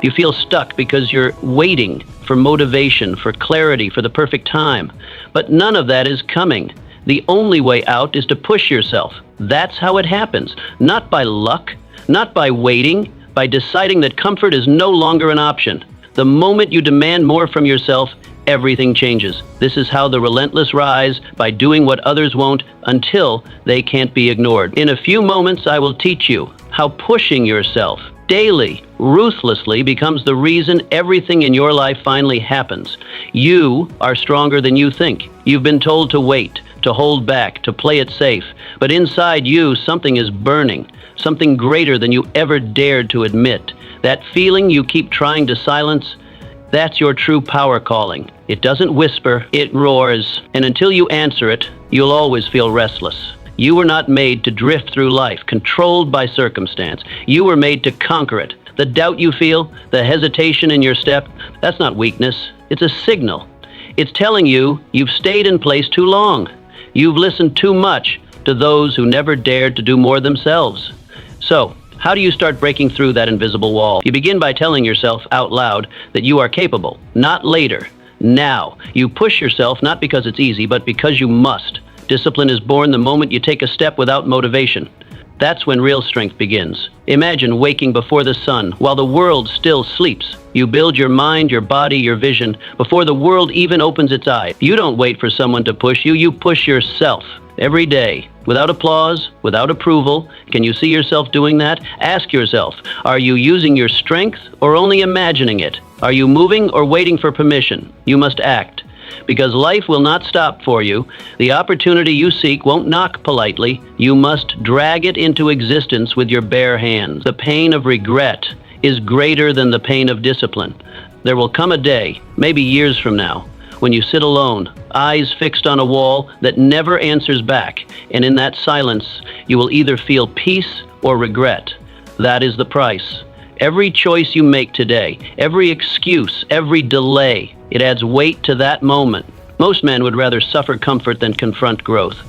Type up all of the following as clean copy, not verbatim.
You feel stuck because you're waiting for motivation, for clarity, for the perfect time. But none of that is coming. The only way out is to push yourself. That's how it happens. Not by luck, not by waiting, by deciding that comfort is no longer an option. The moment you demand more from yourself, everything changes. This is how the relentless rise, by doing what others won't until they can't be ignored. In a few moments, I will teach you how pushing yourself daily, ruthlessly becomes the reason everything in your life finally happens. You are stronger than you think. You've been told to wait, to hold back, to play it safe. But inside you, something is burning, something greater than you ever dared to admit. That feeling you keep trying to silence, that's your true power calling. It doesn't whisper, it roars. And until you answer it, you'll always feel restless. You were not made to drift through life, controlled by circumstance. You were made to conquer it. The doubt you feel, the hesitation in your step, that's not weakness. It's a signal. It's telling you you've stayed in place too long. You've listened too much to those who never dared to do more themselves. So, how do you start breaking through that invisible wall? You begin by telling yourself out loud that you are capable, not later, now. You push yourself not because it's easy, but because you must. Discipline is born the moment you take a step without motivation. That's when real strength begins. Imagine waking before the sun while the world still sleeps. You build your mind, your body, your vision before the world even opens its eyes. You don't wait for someone to push you, you push yourself. Every day, without applause, without approval. Can you see yourself doing that? Ask yourself, are you using your strength or only imagining it? Are you moving or waiting for permission? You must act. Because life will not stop for you. The opportunity you seek won't knock politely. You must drag it into existence with your bare hands. The pain of regret is greater than the pain of discipline. There will come a day, maybe years from now, when you sit alone, eyes fixed on a wall that never answers back, and in that silence, you will either feel peace or regret. That is the price. Every choice you make today, every excuse, every delay, it adds weight to that moment. Most men would rather suffer comfort than confront growth.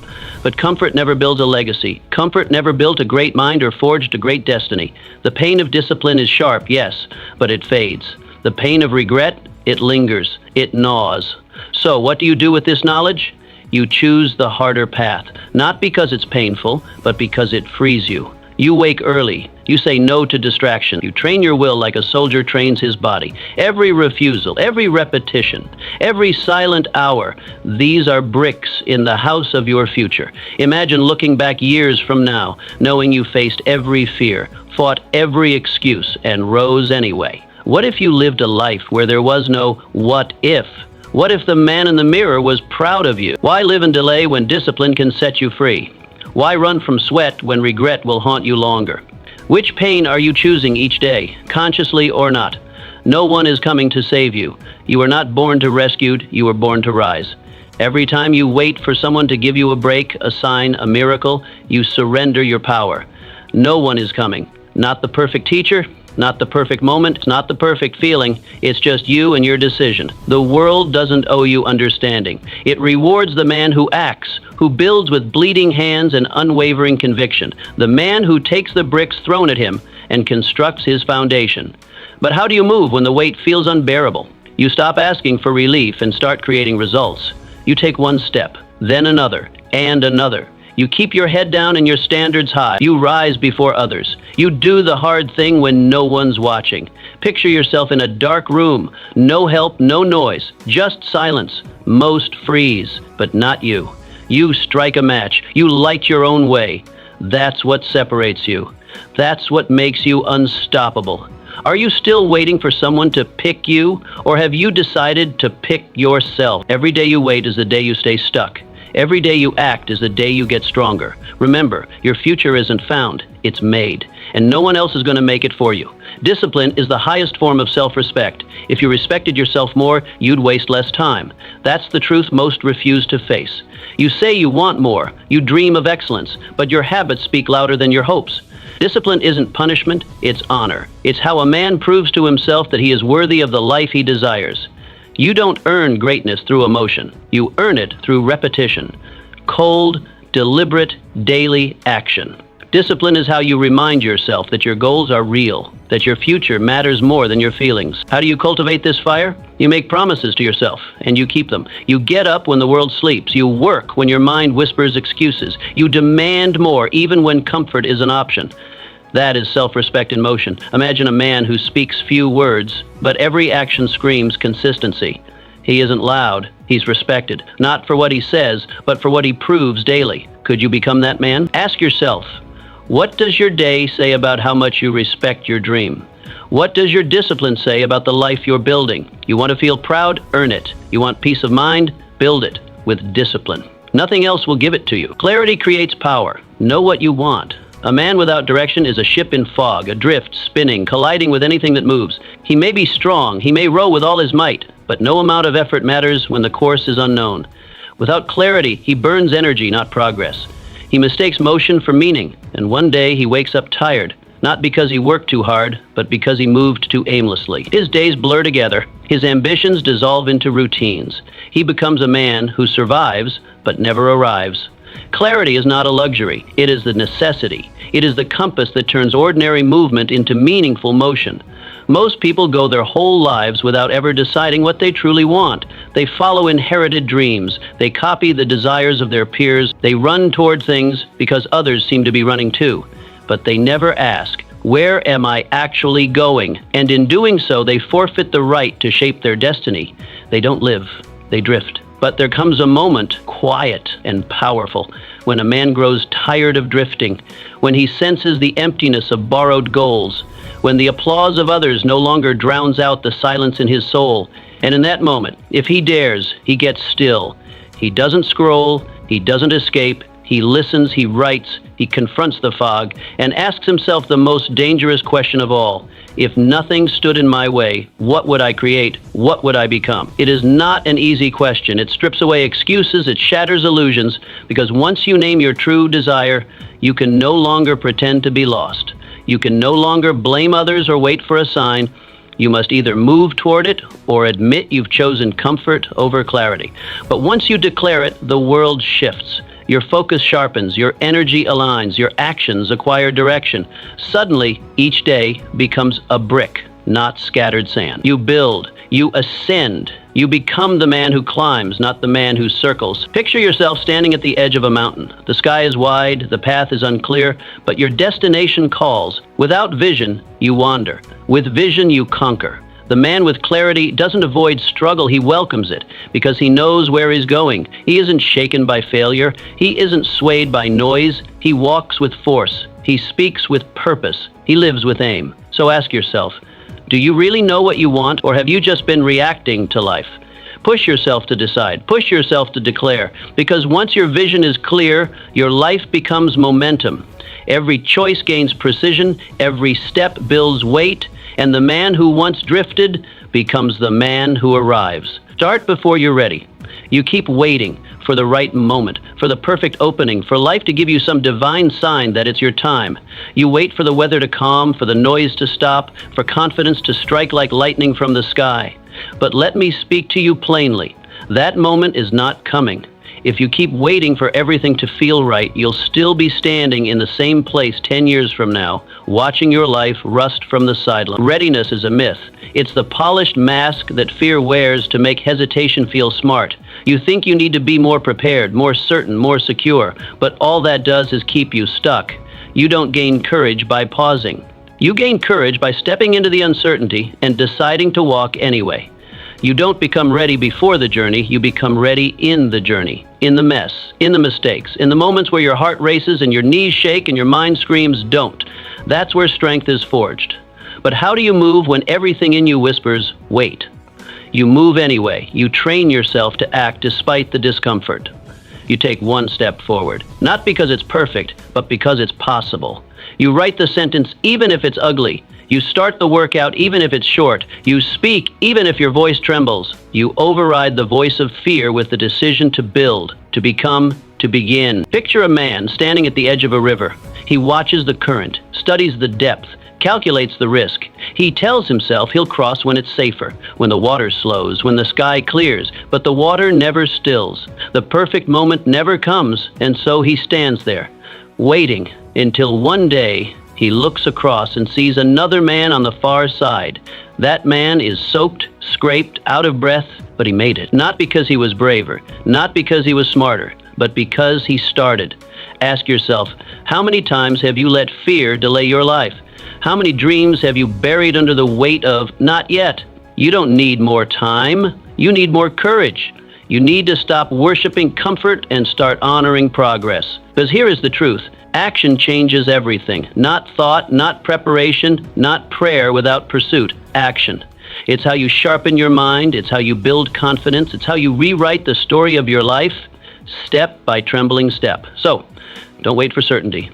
But comfort never builds a legacy. Comfort never built a great mind or forged a great destiny. The pain of discipline is sharp, yes, but it fades. The pain of regret, it lingers, it gnaws. So what do you do with this knowledge? You choose the harder path, not because it's painful, but because it frees you. You wake early. You say no to distraction. You train your will like a soldier trains his body. Every refusal, every repetition, every silent hour, these are bricks in the house of your future. Imagine looking back years from now, knowing you faced every fear, fought every excuse, and rose anyway. What if you lived a life where there was no what if? What if the man in the mirror was proud of you? Why live in delay when discipline can set you free? Why run from sweat when regret will haunt you longer? Which pain are you choosing each day, consciously or not? No one is coming to save you. You were not born to rescued, you were born to rise. Every time you wait for someone to give you a break, a sign, a miracle, you surrender your power. No one is coming. Not the perfect teacher, not the perfect moment, not the perfect feeling. It's just you and your decision. The world doesn't owe you understanding. It rewards the man who acts, who builds with bleeding hands and unwavering conviction, the man who takes the bricks thrown at him and constructs his foundation. But how do you move when the weight feels unbearable? You stop asking for relief and start creating results. You take one step, then another, and another. You keep your head down and your standards high. You rise before others. You do the hard thing when no one's watching. Picture yourself in a dark room. No help, no noise, just silence. Most freeze, but not you. You strike a match. You light your own way. That's what separates you. That's what makes you unstoppable. Are you still waiting for someone to pick you, or have you decided to pick yourself? Every day you wait is the day you stay stuck. Every day you act is the day you get stronger. Remember, your future isn't found, it's made. And no one else is going to make it for you. Discipline is the highest form of self-respect. If you respected yourself more, you'd waste less time. That's the truth most refuse to face. You say you want more, you dream of excellence, but your habits speak louder than your hopes. Discipline isn't punishment, it's honor. It's how a man proves to himself that he is worthy of the life he desires. You don't earn greatness through emotion. You earn it through repetition. Cold, deliberate, daily action. Discipline is how you remind yourself that your goals are real, that your future matters more than your feelings. How do you cultivate this fire? You make promises to yourself, and you keep them. You get up when the world sleeps. You work when your mind whispers excuses. You demand more, even when comfort is an option. That is self-respect in motion. Imagine a man who speaks few words, but every action screams consistency. He isn't loud, he's respected, not for what he says, but for what he proves daily. Could you become that man? Ask yourself, what does your day say about how much you respect your dream? What does your discipline say about the life you're building? You want to feel proud? Earn it. You want peace of mind? Build it with discipline. Nothing else will give it to you. Clarity creates power. Know what you want. A man without direction is a ship in fog, adrift, spinning, colliding with anything that moves. He may be strong, he may row with all his might, but no amount of effort matters when the course is unknown. Without clarity, he burns energy, not progress. He mistakes motion for meaning, and one day he wakes up tired, not because he worked too hard, but because he moved too aimlessly. His days blur together, his ambitions dissolve into routines. He becomes a man who survives, but never arrives. Clarity is not a luxury, it is the necessity. It is the compass that turns ordinary movement into meaningful motion. Most people go their whole lives without ever deciding what they truly want. They follow inherited dreams. They copy the desires of their peers. They run toward things because others seem to be running too. But they never ask, where am I actually going? And in doing so, they forfeit the right to shape their destiny. They don't live, they drift. But there comes a moment, quiet and powerful, when a man grows tired of drifting, when he senses the emptiness of borrowed goals, when the applause of others no longer drowns out the silence in his soul. And in that moment, if he dares, he gets still. He doesn't scroll, he doesn't escape, he listens, he writes, he confronts the fog, and asks himself the most dangerous question of all. If nothing stood in my way, what would I create? What would I become? It is not an easy question. It strips away excuses, it shatters illusions, because once you name your true desire, you can no longer pretend to be lost. You can no longer blame others or wait for a sign. You must either move toward it or admit you've chosen comfort over clarity. But once you declare it, the world shifts. Your focus sharpens, your energy aligns, your actions acquire direction. Suddenly, each day becomes a brick, not scattered sand. You build, you ascend, you become the man who climbs, not the man who circles. Picture yourself standing at the edge of a mountain. The sky is wide, the path is unclear, but your destination calls. Without vision, you wander. With vision, you conquer. The man with clarity doesn't avoid struggle, he welcomes it, because he knows where he's going. He isn't shaken by failure, he isn't swayed by noise, he walks with force, he speaks with purpose, he lives with aim. So ask yourself, do you really know what you want, or have you just been reacting to life? Push yourself to decide, push yourself to declare, because once your vision is clear, your life becomes momentum. Every choice gains precision, every step builds weight, and the man who once drifted becomes the man who arrives. Start before you're ready. You keep waiting for the right moment, for the perfect opening, for life to give you some divine sign that it's your time. You wait for the weather to calm, for the noise to stop, for confidence to strike like lightning from the sky. But let me speak to you plainly. That moment is not coming. If you keep waiting for everything to feel right, you'll still be standing in the same place 10 years from now, watching your life rust from the sideline. Readiness is a myth. It's the polished mask that fear wears to make hesitation feel smart. You think you need to be more prepared, more certain, more secure, but all that does is keep you stuck. You don't gain courage by pausing. You gain courage by stepping into the uncertainty and deciding to walk anyway. You don't become ready before the journey, you become ready in the journey, in the mess, in the mistakes, in the moments where your heart races and your knees shake and your mind screams, don't. That's where strength is forged. But how do you move when everything in you whispers, wait? You move anyway. You train yourself to act despite the discomfort. You take one step forward, not because it's perfect, but because it's possible. You write the sentence even if it's ugly. You start the workout even if it's short. You speak even if your voice trembles. You override the voice of fear with the decision to build, to become, to begin. Picture a man standing at the edge of a river. He watches the current, studies the depth, calculates the risk. He tells himself he'll cross when it's safer, when the water slows, when the sky clears, but the water never stills. The perfect moment never comes, and so he stands there, waiting until one day he looks across and sees another man on the far side. That man is soaked, scraped, out of breath, but he made it. Not because he was braver, not because he was smarter, but because he started. Ask yourself, how many times have you let fear delay your life? How many dreams have you buried under the weight of not yet? You don't need more time. You need more courage. You need to stop worshiping comfort and start honoring progress. Because here is the truth. Action changes everything. Not thought, not preparation, not prayer without pursuit. Action. It's how you sharpen your mind. It's how you build confidence. It's how you rewrite the story of your life, step by trembling step. So, don't wait for certainty.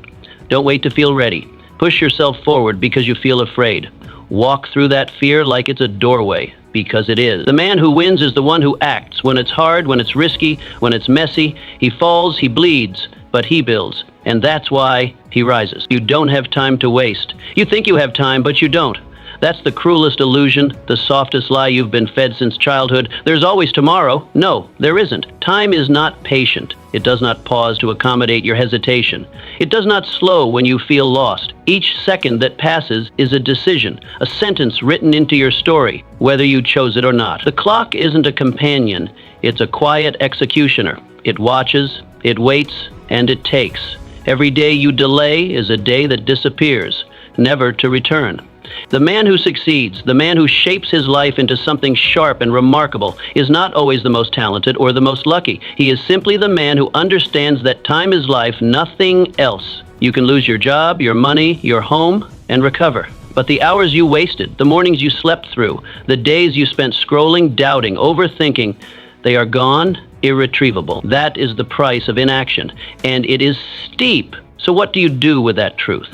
Don't wait to feel ready. Push yourself forward because you feel afraid. Walk through that fear like it's a doorway, because it is. The man who wins is the one who acts. When it's hard, when it's risky, when it's messy, he falls, he bleeds, but he builds. And that's why he rises. You don't have time to waste. You think you have time, but you don't. That's the cruelest illusion, the softest lie you've been fed since childhood. There's always tomorrow. No, there isn't. Time is not patient. It does not pause to accommodate your hesitation. It does not slow when you feel lost. Each second that passes is a decision, a sentence written into your story, whether you chose it or not. The clock isn't a companion. It's a quiet executioner. It watches, it waits, and it takes. Every day you delay is a day that disappears, never to return. The man who succeeds, the man who shapes his life into something sharp and remarkable, is not always the most talented or the most lucky. He is simply the man who understands that time is life, nothing else. You can lose your job, your money, your home, and recover. But the hours you wasted, the mornings you slept through, the days you spent scrolling, doubting, overthinking, they are gone, irretrievable. That is the price of inaction, and it is steep. So what do you do with that truth?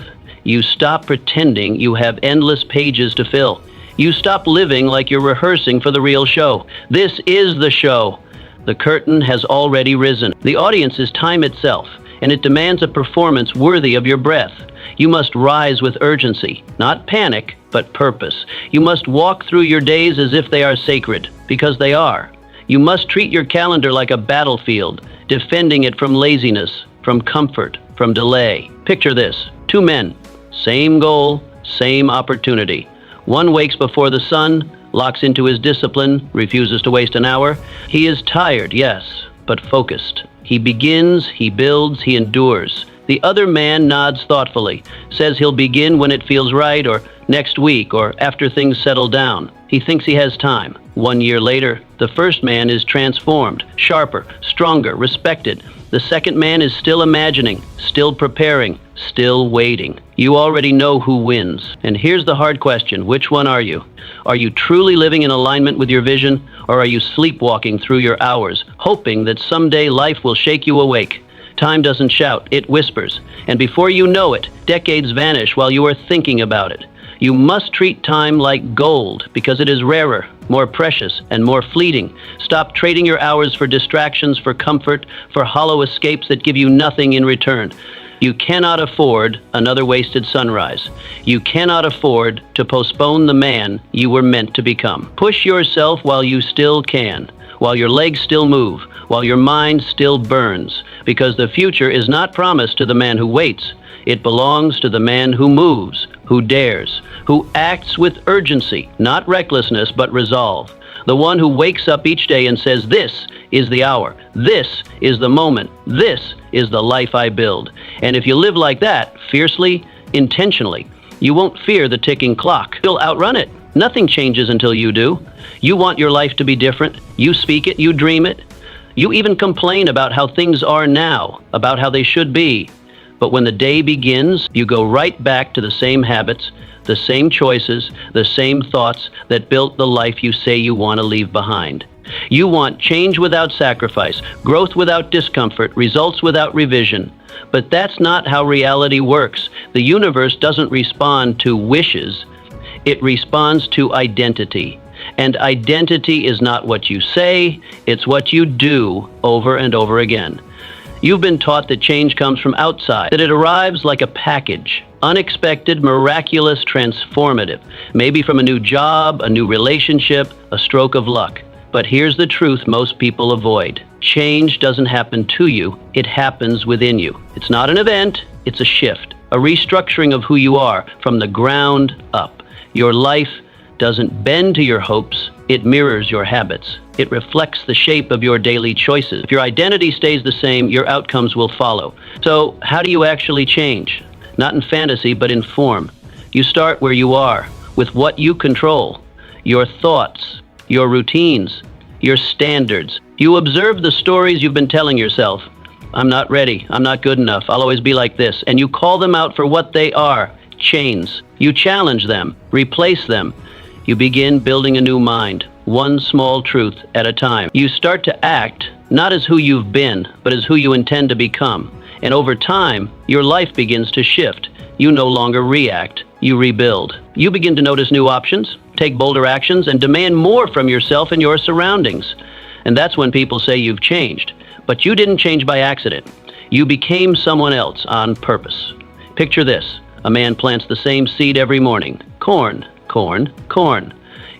You stop pretending you have endless pages to fill. You stop living like you're rehearsing for the real show. This is the show. The curtain has already risen. The audience is time itself, and it demands a performance worthy of your breath. You must rise with urgency, not panic, but purpose. You must walk through your days as if they are sacred, because they are. You must treat your calendar like a battlefield, defending it from laziness, from comfort, from delay. Picture this: two men. Same goal, same opportunity. One wakes before the sun, locks into his discipline, refuses to waste an hour. He is tired, yes, but focused. He begins, he builds, he endures. The other man nods thoughtfully, says he'll begin when it feels right, or next week, or after things settle down. He thinks he has time. 1 year later, the first man is transformed, sharper, stronger, respected. The second man is still imagining, still preparing, still waiting. You already know who wins. And here's the hard question: which one are you? Are you truly living in alignment with your vision, or are you sleepwalking through your hours, hoping that someday life will shake you awake? Time doesn't shout, it whispers. And before you know it, decades vanish while you are thinking about it. You must treat time like gold, because it is rarer, more precious, and more fleeting. Stop trading your hours for distractions, for comfort, for hollow escapes that give you nothing in return. You cannot afford another wasted sunrise. You cannot afford to postpone the man you were meant to become. Push yourself while you still can, while your legs still move, while your mind still burns, because the future is not promised to the man who waits. It belongs to the man who moves, who dares, who acts with urgency, not recklessness, but resolve. The one who wakes up each day and says, "This is the hour. This is the moment. This is the life I build." And if you live like that, fiercely, intentionally, you won't fear the ticking clock. You'll outrun it. Nothing changes until you do. You want your life to be different. You speak it. You dream it. You even complain about how things are now, about how they should be. But when the day begins, you go right back to the same habits, the same choices, the same thoughts that built the life you say you want to leave behind. You want change without sacrifice, growth without discomfort, results without revision. But that's not how reality works. The universe doesn't respond to wishes. It responds to identity. And identity is not what you say, it's what you do over and over again. You've been taught that change comes from outside, that it arrives like a package, unexpected, miraculous, transformative, maybe from a new job, a new relationship, a stroke of luck. But here's the truth most people avoid. Change doesn't happen to you, it happens within you. It's not an event, it's a shift, a restructuring of who you are from the ground up. Your life doesn't bend to your hopes, it mirrors your habits. It reflects the shape of your daily choices. If your identity stays the same, your outcomes will follow. So, how do you actually change? Not in fantasy, but in form. You start where you are, with what you control, your thoughts, your routines, your standards. You observe the stories you've been telling yourself. I'm not ready, I'm not good enough, I'll always be like this. And you call them out for what they are, chains. You challenge them, replace them. You begin building a new mind, one small truth at a time. You start to act not as who you've been, but as who you intend to become. And over time, your life begins to shift. You no longer react, you rebuild. You begin to notice new options, take bolder actions, and demand more from yourself and your surroundings. And that's when people say you've changed. But you didn't change by accident. You became someone else on purpose. Picture this. A man plants the same seed every morning. Corn, corn, corn.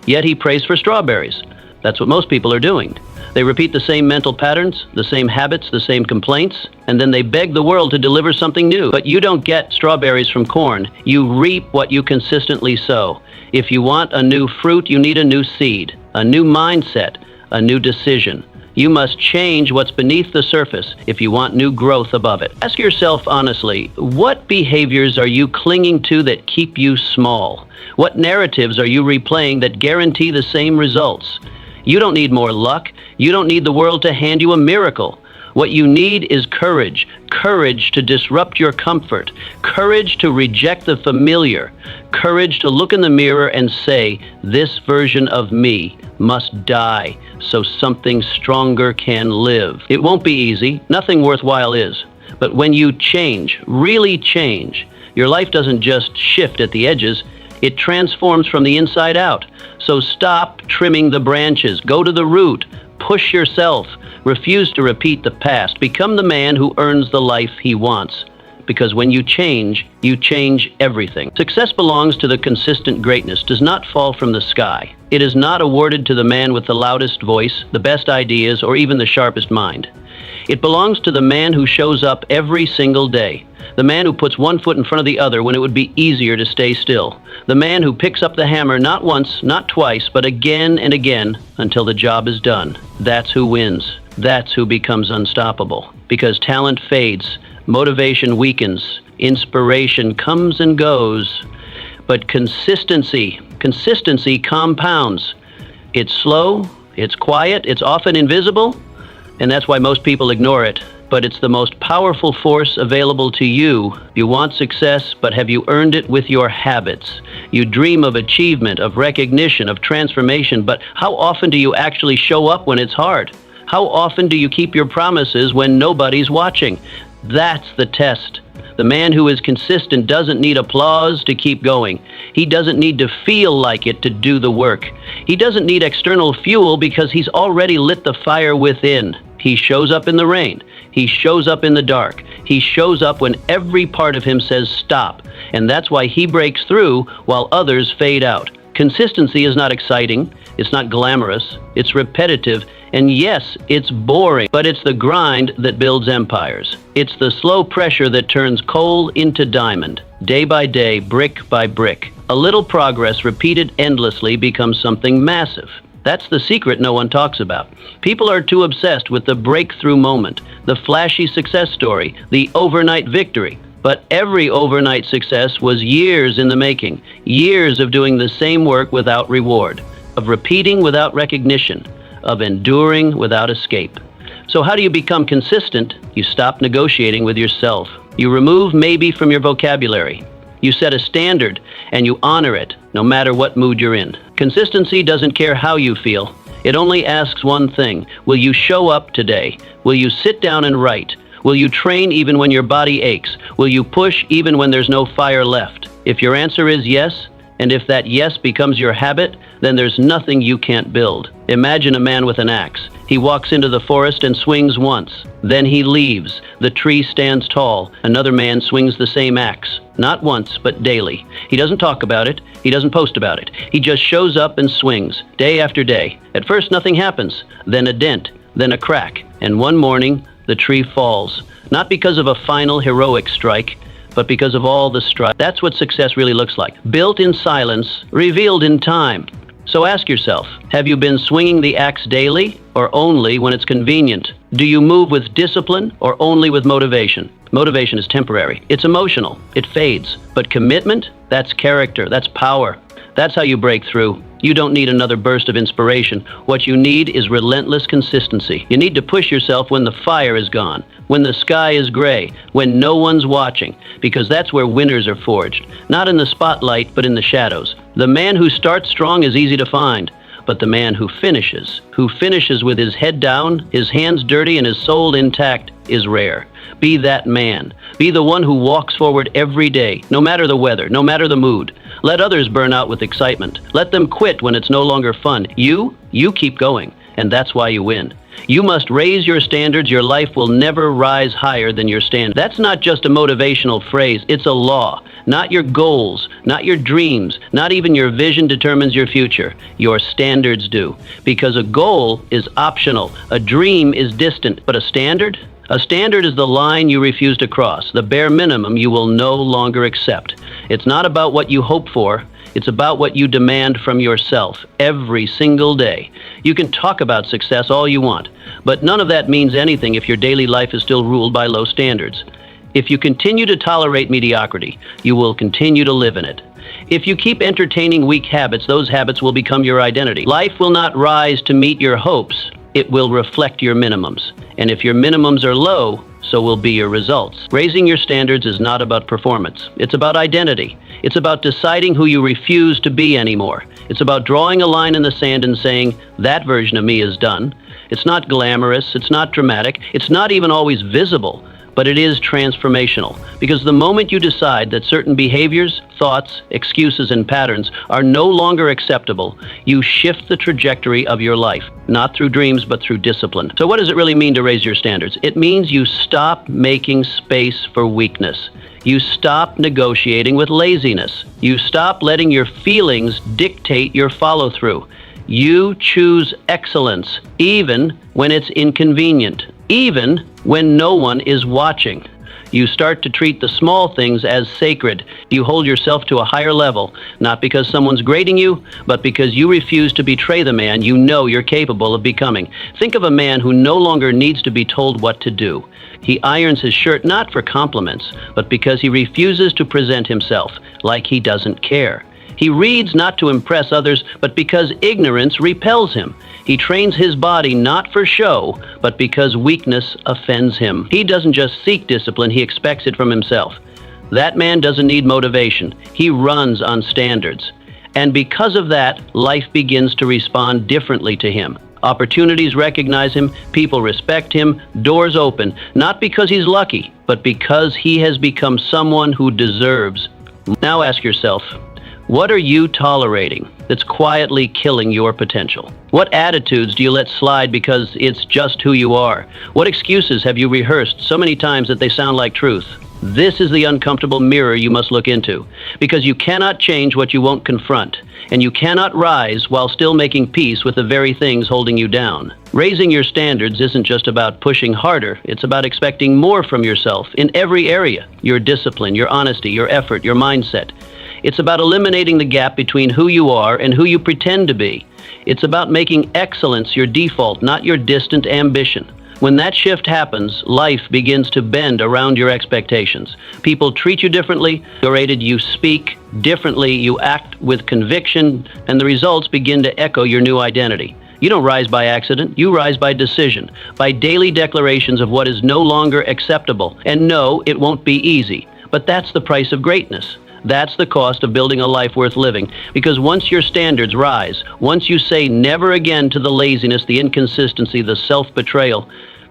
Yet he prays for strawberries. That's what most people are doing. They repeat the same mental patterns, the same habits, the same complaints, and then they beg the world to deliver something new. But you don't get strawberries from corn. You reap what you consistently sow. If you want a new fruit, you need a new seed, a new mindset, a new decision. You must change what's beneath the surface if you want new growth above it. Ask yourself honestly, what behaviors are you clinging to that keep you small? What narratives are you replaying that guarantee the same results? You don't need more luck. You don't need the world to hand you a miracle. What you need is courage. Courage to disrupt your comfort. Courage to reject the familiar. Courage to look in the mirror and say, this version of me must die so something stronger can live. It won't be easy. Nothing worthwhile is. But when you change, really change, your life doesn't just shift at the edges. It transforms from the inside out. So stop trimming the branches. Go to the root. Push yourself. Refuse to repeat the past. Become the man who earns the life he wants. Because when you change everything. Success belongs to the consistent greatness, does not fall from the sky. It is not awarded to the man with the loudest voice, the best ideas, or even the sharpest mind. It belongs to the man who shows up every single day. The man who puts one foot in front of the other when it would be easier to stay still. The man who picks up the hammer not once, not twice, but again and again until the job is done. That's who wins. That's who becomes unstoppable. Because talent fades, motivation weakens, inspiration comes and goes. But consistency compounds. It's slow, it's quiet, it's often invisible, and that's why most people ignore it. But it's the most powerful force available to you. You want success, but have you earned it with your habits? You dream of achievement, of recognition, of transformation, but how often do you actually show up when it's hard? How often do you keep your promises when nobody's watching? That's the test. The man who is consistent doesn't need applause to keep going. He doesn't need to feel like it to do the work. He doesn't need external fuel because he's already lit the fire within. He shows up in the rain. He shows up in the dark. He shows up when every part of him says stop. And that's why he breaks through while others fade out. Consistency is not exciting. It's not glamorous. It's repetitive. And yes, it's boring, but it's the grind that builds empires. It's the slow pressure that turns coal into diamond. Day by day, brick by brick. A little progress repeated endlessly becomes something massive. That's the secret no one talks about. People are too obsessed with the breakthrough moment, the flashy success story, the overnight victory. But every overnight success was years in the making, years of doing the same work without reward, of repeating without recognition, of enduring without escape. So how do you become consistent? You stop negotiating with yourself. You remove maybe from your vocabulary. You set a standard and you honor it, no matter what mood you're in. Consistency doesn't care how you feel. It only asks one thing. Will you show up today? Will you sit down and write? Will you train even when your body aches? Will you push even when there's no fire left? If your answer is yes, and if that yes becomes your habit, then there's nothing you can't build. Imagine a man with an axe. He walks into the forest and swings once. Then he leaves. The tree stands tall. Another man swings the same axe. Not once, but daily. He doesn't talk about it. He doesn't post about it. He just shows up and swings, day after day. At first, nothing happens. Then a dent. Then a crack. And one morning, the tree falls. Not because of a final heroic strike, but because of all the strife. That's what success really looks like. Built in silence, revealed in time. So ask yourself, have you been swinging the axe daily or only when it's convenient? Do you move with discipline or only with motivation? Motivation is temporary. It's emotional. It fades. But commitment, that's character. That's power. That's how you break through. You don't need another burst of inspiration. What you need is relentless consistency. You need to push yourself when the fire is gone, when the sky is gray, when no one's watching, because that's where winners are forged. Not in the spotlight, but in the shadows. The man who starts strong is easy to find, but the man who finishes with his head down, his hands dirty, and his soul intact, is rare. Be that man. Be the one who walks forward every day, no matter the weather, no matter the mood. Let others burn out with excitement. Let them quit when it's no longer fun. You keep going, and that's why you win. You must raise your standards. Your life will never rise higher than your standards. That's not just a motivational phrase. It's a law. Not your goals, not your dreams, not even your vision determines your future. Your standards do. Because a goal is optional. A dream is distant. But a standard? A standard is the line you refuse to cross, the bare minimum you will no longer accept. It's not about what you hope for. It's about what you demand from yourself every single day. You can talk about success all you want, but none of that means anything if your daily life is still ruled by low standards. If you continue to tolerate mediocrity, you will continue to live in it. If you keep entertaining weak habits, those habits will become your identity. Life will not rise to meet your hopes. It will reflect your minimums. And if your minimums are low, so will be your results. Raising your standards is not about performance. It's about identity. It's about deciding who you refuse to be anymore. It's about drawing a line in the sand and saying, that version of me is done. It's not glamorous. It's not dramatic. It's not even always visible. But it is transformational, because the moment you decide that certain behaviors, thoughts, excuses, and patterns are no longer acceptable, you shift the trajectory of your life, not through dreams, but through discipline. So what does it really mean to raise your standards? It means you stop making space for weakness. You stop negotiating with laziness. You stop letting your feelings dictate your follow-through. You choose excellence, even when it's inconvenient, even when no one is watching. You start to treat the small things as sacred. You hold yourself to a higher level, not because someone's grading you, but because you refuse to betray the man you know you're capable of becoming. Think of a man who no longer needs to be told what to do. He irons his shirt not for compliments, but because he refuses to present himself like he doesn't care. He reads not to impress others, but because ignorance repels him. He trains his body not for show, but because weakness offends him. He doesn't just seek discipline, he expects it from himself. That man doesn't need motivation. He runs on standards. And because of that, life begins to respond differently to him. Opportunities recognize him, people respect him, doors open, not because he's lucky, but because he has become someone who deserves. Now ask yourself, what are you tolerating that's quietly killing your potential? What attitudes do you let slide because it's just who you are? What excuses have you rehearsed so many times that they sound like truth? This is the uncomfortable mirror you must look into, because you cannot change what you won't confront, and you cannot rise while still making peace with the very things holding you down. Raising your standards isn't just about pushing harder, it's about expecting more from yourself in every area: your discipline, your honesty, your effort, your mindset. It's about eliminating the gap between who you are and who you pretend to be. It's about making excellence your default, not your distant ambition. When that shift happens, life begins to bend around your expectations. People treat you differently, you speak differently, you act with conviction, and the results begin to echo your new identity. You don't rise by accident, you rise by decision, by daily declarations of what is no longer acceptable. And no, it won't be easy, but that's the price of greatness. That's the cost of building a life worth living. Because once your standards rise, once you say never again to the laziness, the inconsistency, the self-betrayal,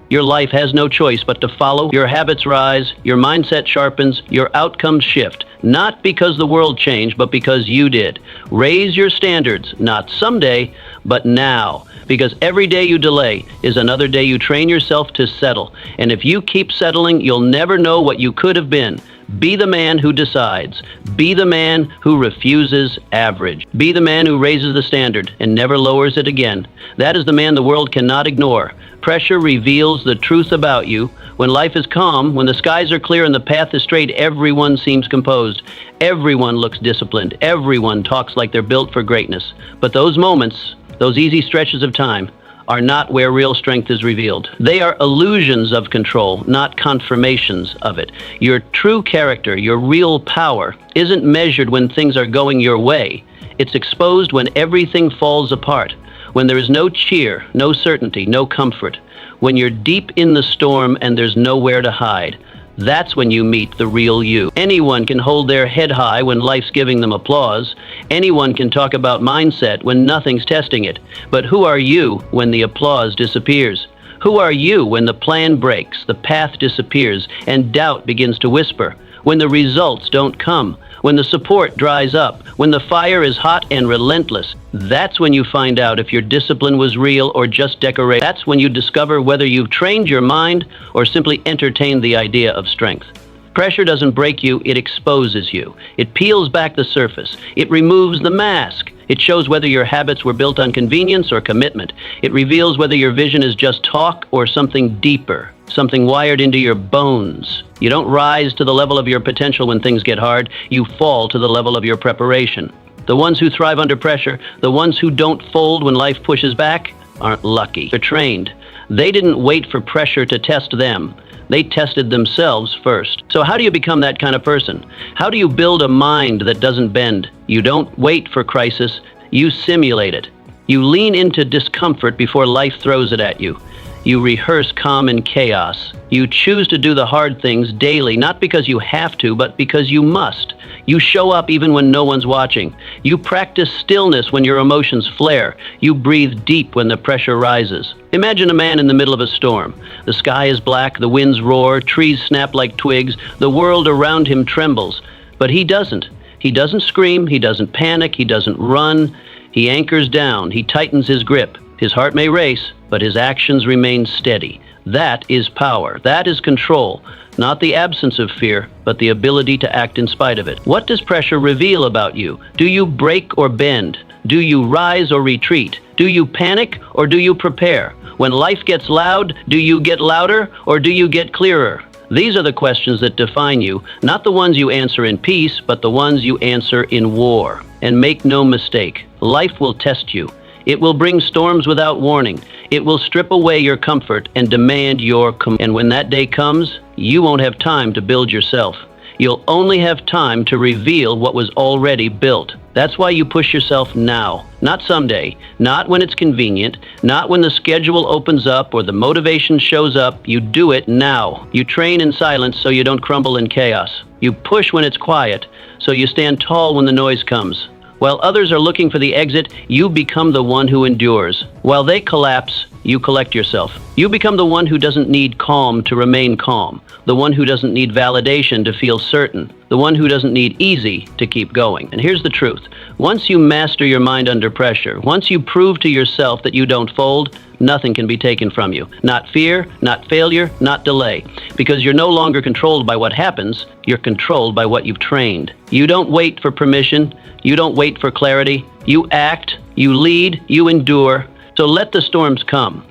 your life has no choice but to follow. Your habits rise, your mindset sharpens, your outcomes shift. Not because the world changed, but because you did. Raise your standards, not someday, but now. because every day you delay is another day you train yourself to settle. And if you keep settling, you'll never know what you could have been. Be the man who decides. Be the man who refuses average. Be the man who raises the standard and never lowers it again. That is the man the world cannot ignore. Pressure reveals the truth about you. When life is calm, when the skies are clear and the path is straight, everyone seems composed. Everyone looks disciplined. Everyone talks like they're built for greatness. But those moments, those easy stretches of time, are not where real strength is revealed. They are illusions of control, not confirmations of it. Your true character, your real power, isn't measured when things are going your way. It's exposed when everything falls apart, when there is no cheer, no certainty, no comfort, when you're deep in the storm and there's nowhere to hide. That's when you meet the real you. Anyone can hold their head high when life's giving them applause. Anyone can talk about mindset when nothing's testing it. But who are you when the applause disappears? Who are you when the plan breaks, the path disappears, and doubt begins to whisper? When the results don't come? When the support dries up? When the fire is hot and relentless? That's when you find out if your discipline was real or just decorated. That's when you discover whether you've trained your mind or simply entertained the idea of strength. Pressure doesn't break you, it exposes you. It peels back the surface. It removes the mask. It shows whether your habits were built on convenience or commitment. It reveals whether your vision is just talk or something deeper, something wired into your bones. You don't rise to the level of your potential when things get hard. You fall to the level of your preparation. The ones who thrive under pressure, the ones who don't fold when life pushes back, aren't lucky. They're trained. They didn't wait for pressure to test them. They tested themselves first. So how do you become that kind of person? How do you build a mind that doesn't bend? You don't wait for crisis. You simulate it. You lean into discomfort before life throws it at you. You rehearse calm in chaos. You choose to do the hard things daily, not because you have to, but because you must. You show up even when no one's watching. You practice stillness when your emotions flare. You breathe deep when the pressure rises. Imagine a man in the middle of a storm. The sky is black, the winds roar, trees snap like twigs, the world around him trembles. But he doesn't. He doesn't scream, he doesn't panic, he doesn't run. He anchors down, he tightens his grip. His heart may race, but his actions remain steady. That is power. That is control. Not the absence of fear, but the ability to act in spite of it. What does pressure reveal about you? Do you break or bend? Do you rise or retreat? Do you panic or do you prepare? When life gets loud, do you get louder or do you get clearer? These are the questions that define you, not the ones you answer in peace, but the ones you answer in war. And make no mistake, life will test you. It will bring storms without warning. It will strip away your comfort and demand your and when that day comes, you won't have time to build yourself. You'll only have time to reveal what was already built. That's why you push yourself now, not someday, not when it's convenient, not when the schedule opens up or the motivation shows up. You do it now. You train in silence so you don't crumble in chaos. You push when it's quiet, so you stand tall when the noise comes. While others are looking for the exit, you become the one who endures. While they collapse, you collect yourself. You become the one who doesn't need calm to remain calm, the one who doesn't need validation to feel certain, the one who doesn't need easy to keep going. And here's the truth. Once you master your mind under pressure, once you prove to yourself that you don't fold, nothing can be taken from you. Not fear, not failure, not delay. Because you're no longer controlled by what happens, you're controlled by what you've trained. You don't wait for permission. You don't wait for clarity. You act, you lead, you endure. So let the storms come.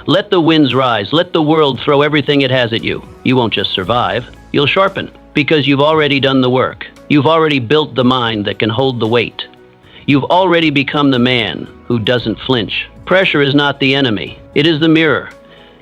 Let the winds rise. Let the world throw everything it has at you. You won't just survive. You'll sharpen because you've already done the work. You've already built the mind that can hold the weight. You've already become the man who doesn't flinch. Pressure is not the enemy. It is the mirror.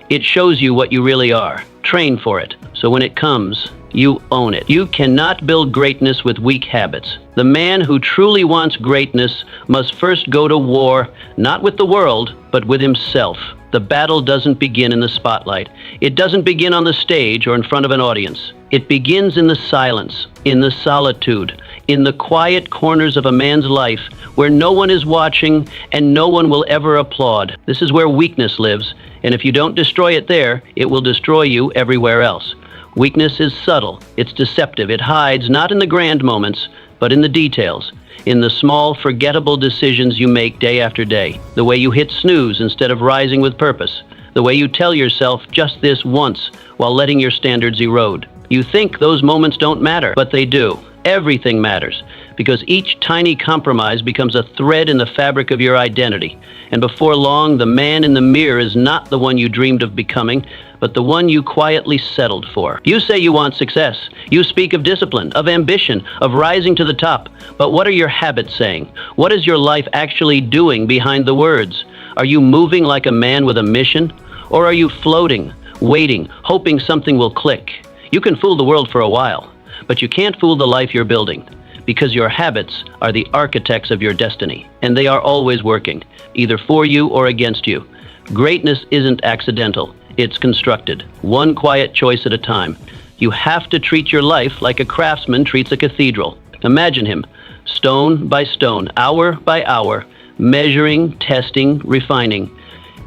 It shows you what you really are. Train for it. So when it comes, you own it. You cannot build greatness with weak habits. The man who truly wants greatness must first go to war, not with the world, but with himself. The battle doesn't begin in the spotlight. It doesn't begin on the stage or in front of an audience. It begins in the silence, in the solitude, in the quiet corners of a man's life where no one is watching and no one will ever applaud. This is where weakness lives, and if you don't destroy it there, it will destroy you everywhere else. Weakness is subtle. It's deceptive. It hides not in the grand moments, but in the details, in the small, forgettable decisions you make day after day, the way you hit snooze instead of rising with purpose, the way you tell yourself just this once while letting your standards erode. You think those moments don't matter, but they do. Everything matters, because each tiny compromise becomes a thread in the fabric of your identity. And before long, the man in the mirror is not the one you dreamed of becoming, but the one you quietly settled for. You say you want success. You speak of discipline, of ambition, of rising to the top. But what are your habits saying? What is your life actually doing behind the words? Are you moving like a man with a mission? Or are you floating, waiting, hoping something will click? You can fool the world for a while, but you can't fool the life you're building, because your habits are the architects of your destiny, and they are always working, either for you or against you. Greatness isn't accidental, it's constructed, one quiet choice at a time. You have to treat your life like a craftsman treats a cathedral. Imagine him, stone by stone, hour by hour, measuring, testing, refining.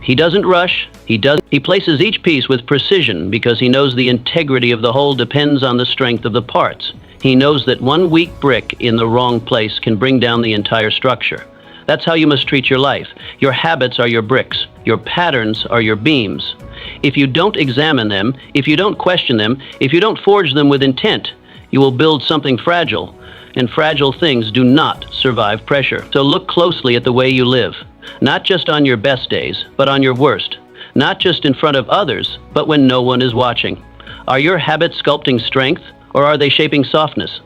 He doesn't rush. He places each piece with precision because he knows the integrity of the whole depends on the strength of the parts. He knows that one weak brick in the wrong place can bring down the entire structure. That's how you must treat your life. Your habits are your bricks. Your patterns are your beams. If you don't examine them, if you don't question them, if you don't forge them with intent, you will build something fragile. And fragile things do not survive pressure. So look closely at the way you live. Not just on your best days, but on your worst. Not just in front of others, but when no one is watching. Are your habits sculpting strength, or are they shaping softness?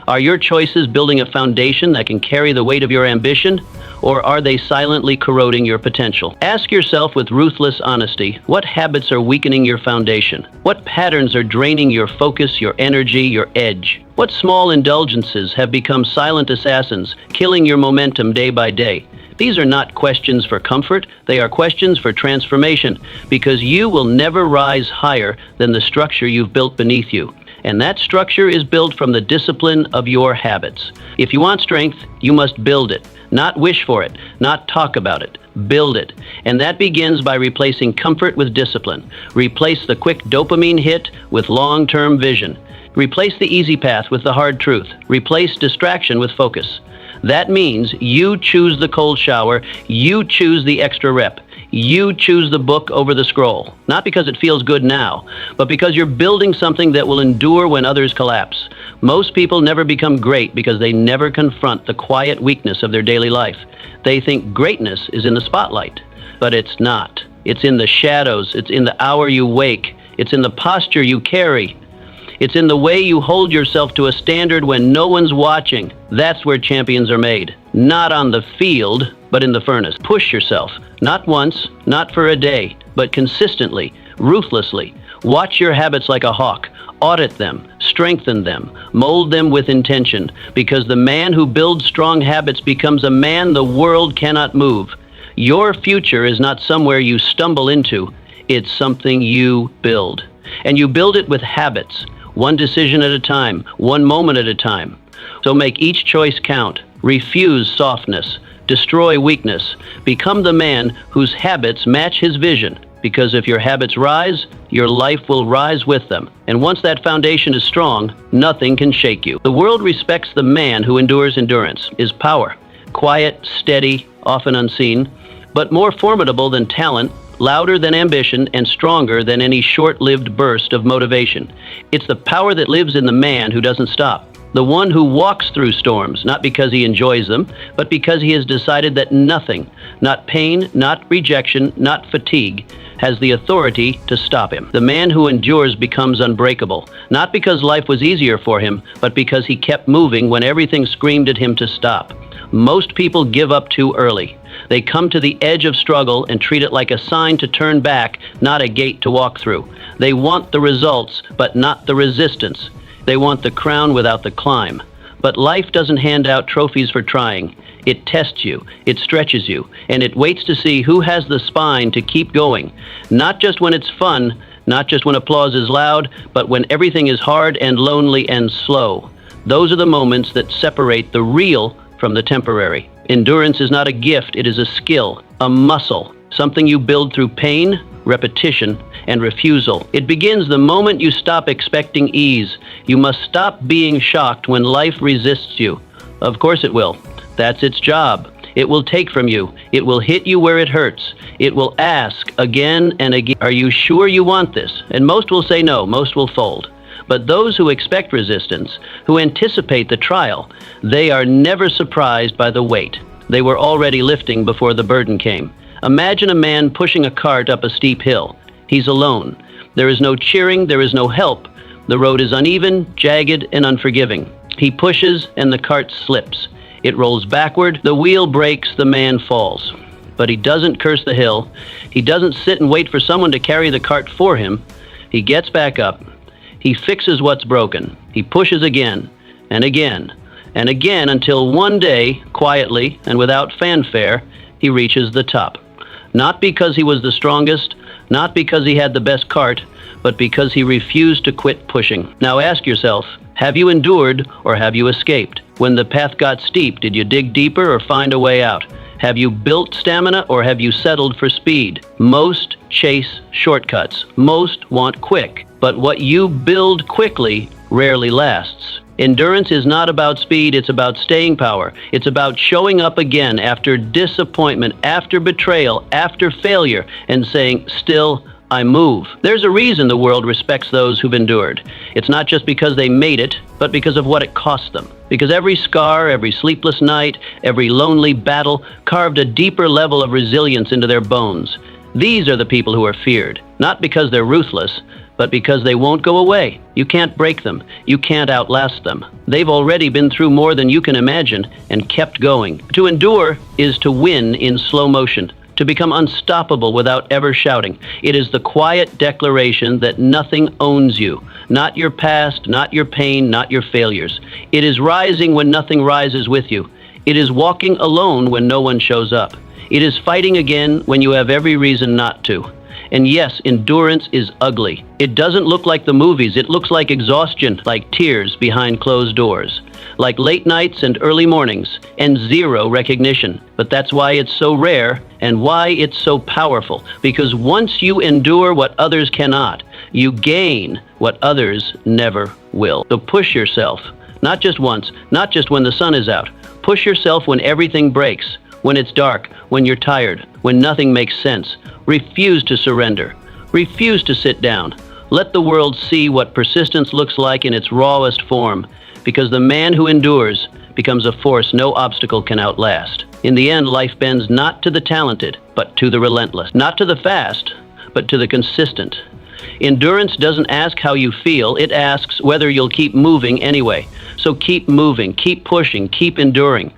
Are your choices building a foundation that can carry the weight of your ambition, or are they silently corroding your potential? Ask yourself with ruthless honesty, what habits are weakening your foundation? What patterns are draining your focus, your energy, your edge? What small indulgences have become silent assassins, killing your momentum day by day? These are not questions for comfort, they are questions for transformation, because you will never rise higher than the structure you've built beneath you. And that structure is built from the discipline of your habits. If you want strength, you must build it, not wish for it, not talk about it. Build it. And that begins by replacing comfort with discipline. Replace the quick dopamine hit with long-term vision. Replace the easy path with the hard truth. Replace distraction with focus. That means you choose the cold shower, you choose the extra rep, you choose the book over the scroll. Not because it feels good now, but because you're building something that will endure when others collapse. Most people never become great because they never confront the quiet weakness of their daily life. They think greatness is in the spotlight, but it's not. It's in the shadows, it's in the hour you wake, it's in the posture you carry. It's in the way you hold yourself to a standard when no one's watching. That's where champions are made. Not on the field, but in the furnace. Push yourself. Not once, not for a day, but consistently, ruthlessly. Watch your habits like a hawk. Audit them, strengthen them, mold them with intention, because the man who builds strong habits becomes a man the world cannot move. Your future is not somewhere you stumble into. It's something you build. And you build it with habits. One decision at a time, one moment at a time. So make each choice count. Refuse softness. Destroy weakness. Become the man whose habits match his vision. Because if your habits rise, your life will rise with them. And once that foundation is strong, nothing can shake you. The world respects the man who endures endurance, is power. Quiet, steady, often unseen, but more formidable than talent, louder than ambition, and stronger than any short-lived burst of motivation. It's the power that lives in the man who doesn't stop. The one who walks through storms, not because he enjoys them, but because he has decided that nothing, not pain, not rejection, not fatigue, has the authority to stop him. The man who endures becomes unbreakable, not because life was easier for him, but because he kept moving when everything screamed at him to stop. Most people give up too early. They come to the edge of struggle and treat it like a sign to turn back, not a gate to walk through. They want the results, but not the resistance. They want the crown without the climb. But life doesn't hand out trophies for trying. It tests you, it stretches you, and it waits to see who has the spine to keep going. Not just when it's fun, not just when applause is loud, but when everything is hard and lonely and slow. Those are the moments that separate the real from the temporary. Endurance is not a gift, it is a skill, a muscle, something you build through pain, repetition, and refusal. It begins the moment you stop expecting ease. You must stop being shocked when life resists you. Of course it will. That's its job. It will take from you. It will hit you where it hurts. It will ask again and again, are you sure you want this? And most will say no, most will fold. But those who expect resistance, who anticipate the trial, they are never surprised by the weight. They were already lifting before the burden came. Imagine a man pushing a cart up a steep hill. He's alone. There is no cheering, there is no help. The road is uneven, jagged, and unforgiving. He pushes and the cart slips. It rolls backward, the wheel breaks, the man falls. But he doesn't curse the hill. He doesn't sit and wait for someone to carry the cart for him. He gets back up. He fixes what's broken. He pushes again and again and again until one day, quietly and without fanfare, he reaches the top. Not because he was the strongest, not because he had the best cart, but because he refused to quit pushing. Now ask yourself, have you endured or have you escaped? When the path got steep, did you dig deeper or find a way out? Have you built stamina or have you settled for speed? Most chase shortcuts. Most want quick. But what you build quickly rarely lasts. Endurance is not about speed, it's about staying power. It's about showing up again after disappointment, after betrayal, after failure, and saying, still, I move. There's a reason the world respects those who've endured. It's not just because they made it, but because of what it cost them. Because every scar, every sleepless night, every lonely battle carved a deeper level of resilience into their bones. These are the people who are feared, not because they're ruthless, but because they won't go away. You can't break them. You can't outlast them. They've already been through more than you can imagine and kept going. To endure is to win in slow motion, to become unstoppable without ever shouting. It is the quiet declaration that nothing owns you, not your past, not your pain, not your failures. It is rising when nothing rises with you. It is walking alone when no one shows up. It is fighting again when you have every reason not to. And yes, endurance is ugly. It doesn't look like the movies. It looks like exhaustion, like tears behind closed doors, like late nights and early mornings, and zero recognition. But that's why it's so rare and why it's so powerful. Because once you endure what others cannot, you gain what others never will. So push yourself, not just once, not just when the sun is out. Push yourself when everything breaks, when it's dark, when you're tired, when nothing makes sense. Refuse to surrender. Refuse to sit down. Let the world see what persistence looks like in its rawest form, because the man who endures becomes a force no obstacle can outlast. In the end, life bends not to the talented, but to the relentless. Not to the fast, but to the consistent. Endurance doesn't ask how you feel, it asks whether you'll keep moving anyway. So keep moving, keep pushing, keep enduring,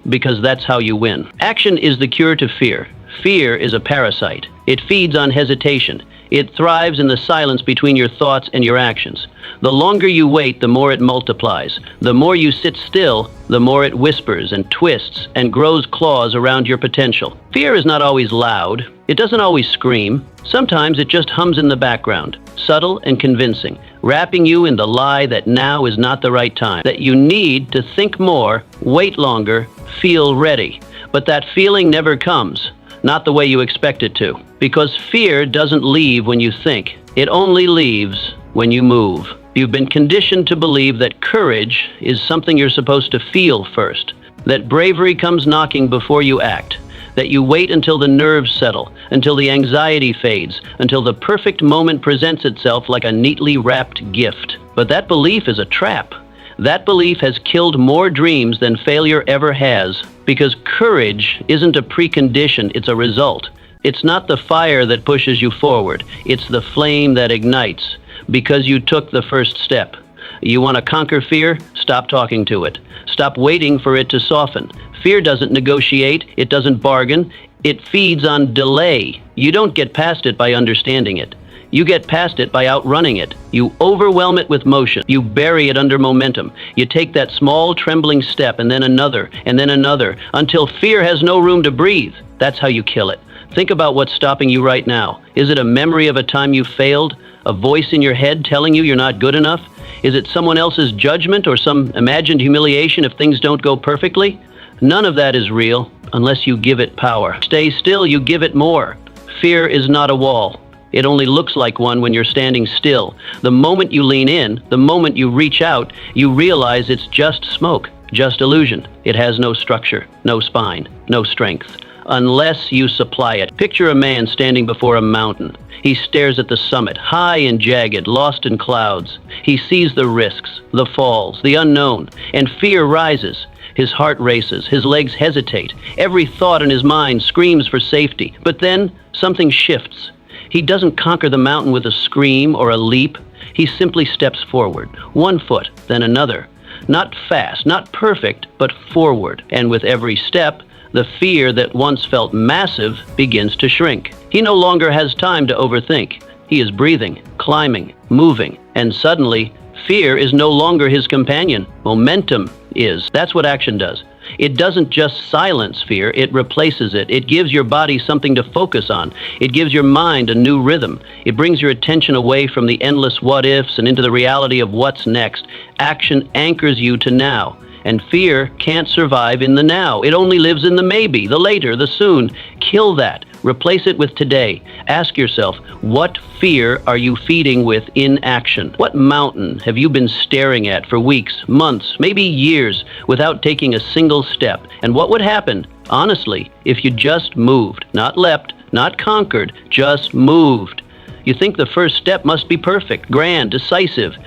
because that's how you win. Action is the cure to fear. Fear is a parasite. It feeds on hesitation. It thrives in the silence between your thoughts and your actions. The longer you wait, the more it multiplies. The more you sit still, the more it whispers and twists and grows claws around your potential. Fear is not always loud. It doesn't always scream. Sometimes it just hums in the background, subtle and convincing, wrapping you in the lie that now is not the right time, that you need to think more, wait longer, feel ready. But that feeling never comes. Not the way you expect it to. Because fear doesn't leave when you think. It only leaves when you move. You've been conditioned to believe that courage is something you're supposed to feel first. That bravery comes knocking before you act. That you wait until the nerves settle, until the anxiety fades, until the perfect moment presents itself like a neatly wrapped gift. But that belief is a trap. That belief has killed more dreams than failure ever has, because courage isn't a precondition, it's a result. It's not the fire that pushes you forward, it's the flame that ignites, because you took the first step. You want to conquer fear? Stop talking to it. Stop waiting for it to soften. Fear doesn't negotiate, it doesn't bargain, it feeds on delay. You don't get past it by understanding it. You get past it by outrunning it. You overwhelm it with motion. You bury it under momentum. You take that small trembling step and then another, until fear has no room to breathe. That's how you kill it. Think about what's stopping you right now. Is it a memory of a time you failed? A voice in your head telling you you're not good enough? Is it someone else's judgment or some imagined humiliation if things don't go perfectly? None of that is real unless you give it power. Stay still, you give it more. Fear is not a wall. It only looks like one when you're standing still. The moment you lean in, the moment you reach out, you realize it's just smoke. just illusion. It has no structure, no spine, no strength, unless you supply it. Picture a man standing before a mountain. He stares at the summit, high and jagged, lost in clouds. He sees the risks, the falls, the unknown, and fear rises. His heart races, his legs hesitate. Every thought in his mind screams for safety. But then something shifts. He doesn't conquer the mountain with a scream or a leap. He simply steps forward, one foot, then another. Not fast, not perfect, but forward. And with every step, the fear that once felt massive begins to shrink. He no longer has time to overthink. He is breathing, climbing, moving, and suddenly, fear is no longer his companion. Momentum is. That's what action does. It doesn't just silence fear, it replaces it. It gives your body something to focus on. It gives your mind a new rhythm. It brings your attention away from the endless what-ifs and into the reality of what's next. Action anchors you to now. And fear can't survive in the now. It only lives in the maybe, the later, the soon. Kill that. Replace it with today. Ask yourself, what fear are you feeding with inaction? What mountain have you been staring at for weeks, months, maybe years, without taking a single step? And what would happen, honestly, if you just moved? Not leapt, not conquered, just moved. You think the first step must be perfect, grand, decisive.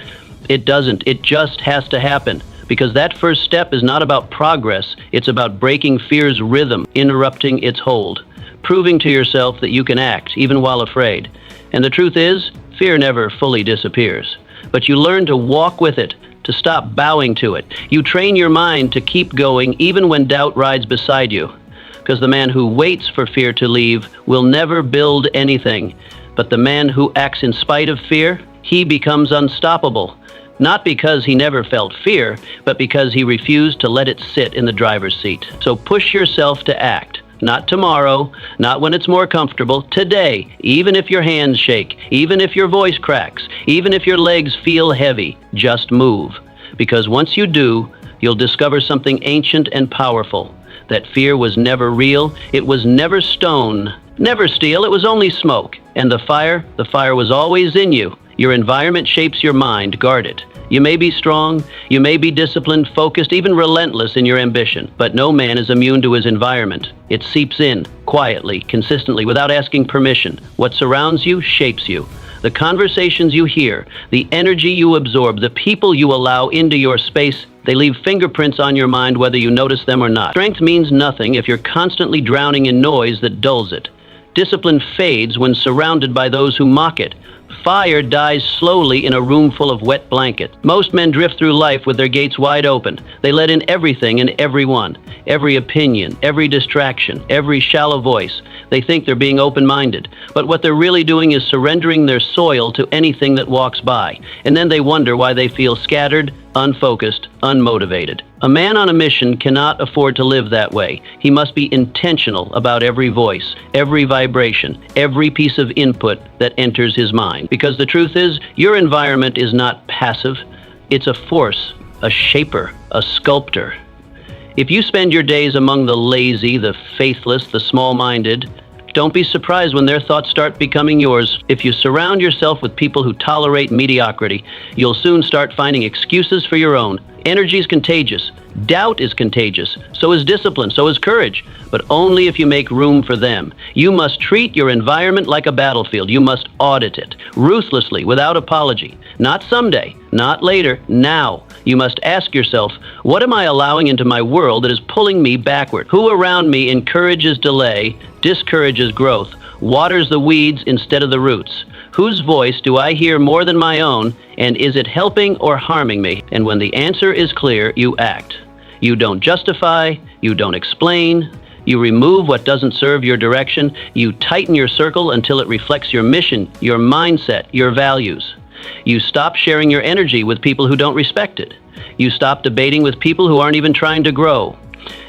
It doesn't. It just has to happen. Because that first step is not about progress, it's about breaking fear's rhythm, interrupting its hold, proving to yourself that you can act, even while afraid. And the truth is, fear never fully disappears. But you learn to walk with it, to stop bowing to it. You train your mind to keep going even when doubt rides beside you. Because the man who waits for fear to leave will never build anything. But the man who acts in spite of fear, he becomes unstoppable. Not because he never felt fear, but because he refused to let it sit in the driver's seat. So push yourself to act. Not tomorrow, not when it's more comfortable, today, even if your hands shake, even if your voice cracks, even if your legs feel heavy, just move. Because once you do, you'll discover something ancient and powerful. That fear was never real, it was never stone, never steel, it was only smoke. And the fire was always in you. Your environment shapes your mind, guard it. You may be strong, you may be disciplined, focused, even relentless in your ambition, but no man is immune to his environment. It seeps in, quietly, consistently, without asking permission. What surrounds you shapes you. The conversations you hear, the energy you absorb, the people you allow into your space, they leave fingerprints on your mind whether you notice them or not. Strength means nothing if you're constantly drowning in noise that dulls it. Discipline fades when surrounded by those who mock it. Fire dies slowly in a room full of wet blankets. Most men drift through life with their gates wide open. They let in everything and everyone, every opinion, every distraction, every shallow voice. They think they're being open-minded, but what they're really doing is surrendering their soil to anything that walks by. And then they wonder why they feel scattered, unfocused, unmotivated. A man on a mission cannot afford to live that way. He must be intentional about every voice, every vibration, every piece of input that enters his mind. Because the truth is, your environment is not passive. It's a force, a shaper, a sculptor. If you spend your days among the lazy, the faithless, the small-minded, don't be surprised when their thoughts start becoming yours. If you surround yourself with people who tolerate mediocrity, you'll soon start finding excuses for your own. Energy is contagious. Doubt is contagious. So is discipline. So is courage. But only if you make room for them. You must treat your environment like a battlefield. You must audit it ruthlessly, without apology. Not someday, not later, now. You must ask yourself, what am I allowing into my world that is pulling me backward? Who around me encourages delay, discourages growth, waters the weeds instead of the roots? Whose voice do I hear more than my own, and is it helping or harming me? And when the answer is clear, you act. You don't justify, you don't explain, you remove what doesn't serve your direction, you tighten your circle until it reflects your mission, your mindset, your values. You stop sharing your energy with people who don't respect it. You stop debating with people who aren't even trying to grow.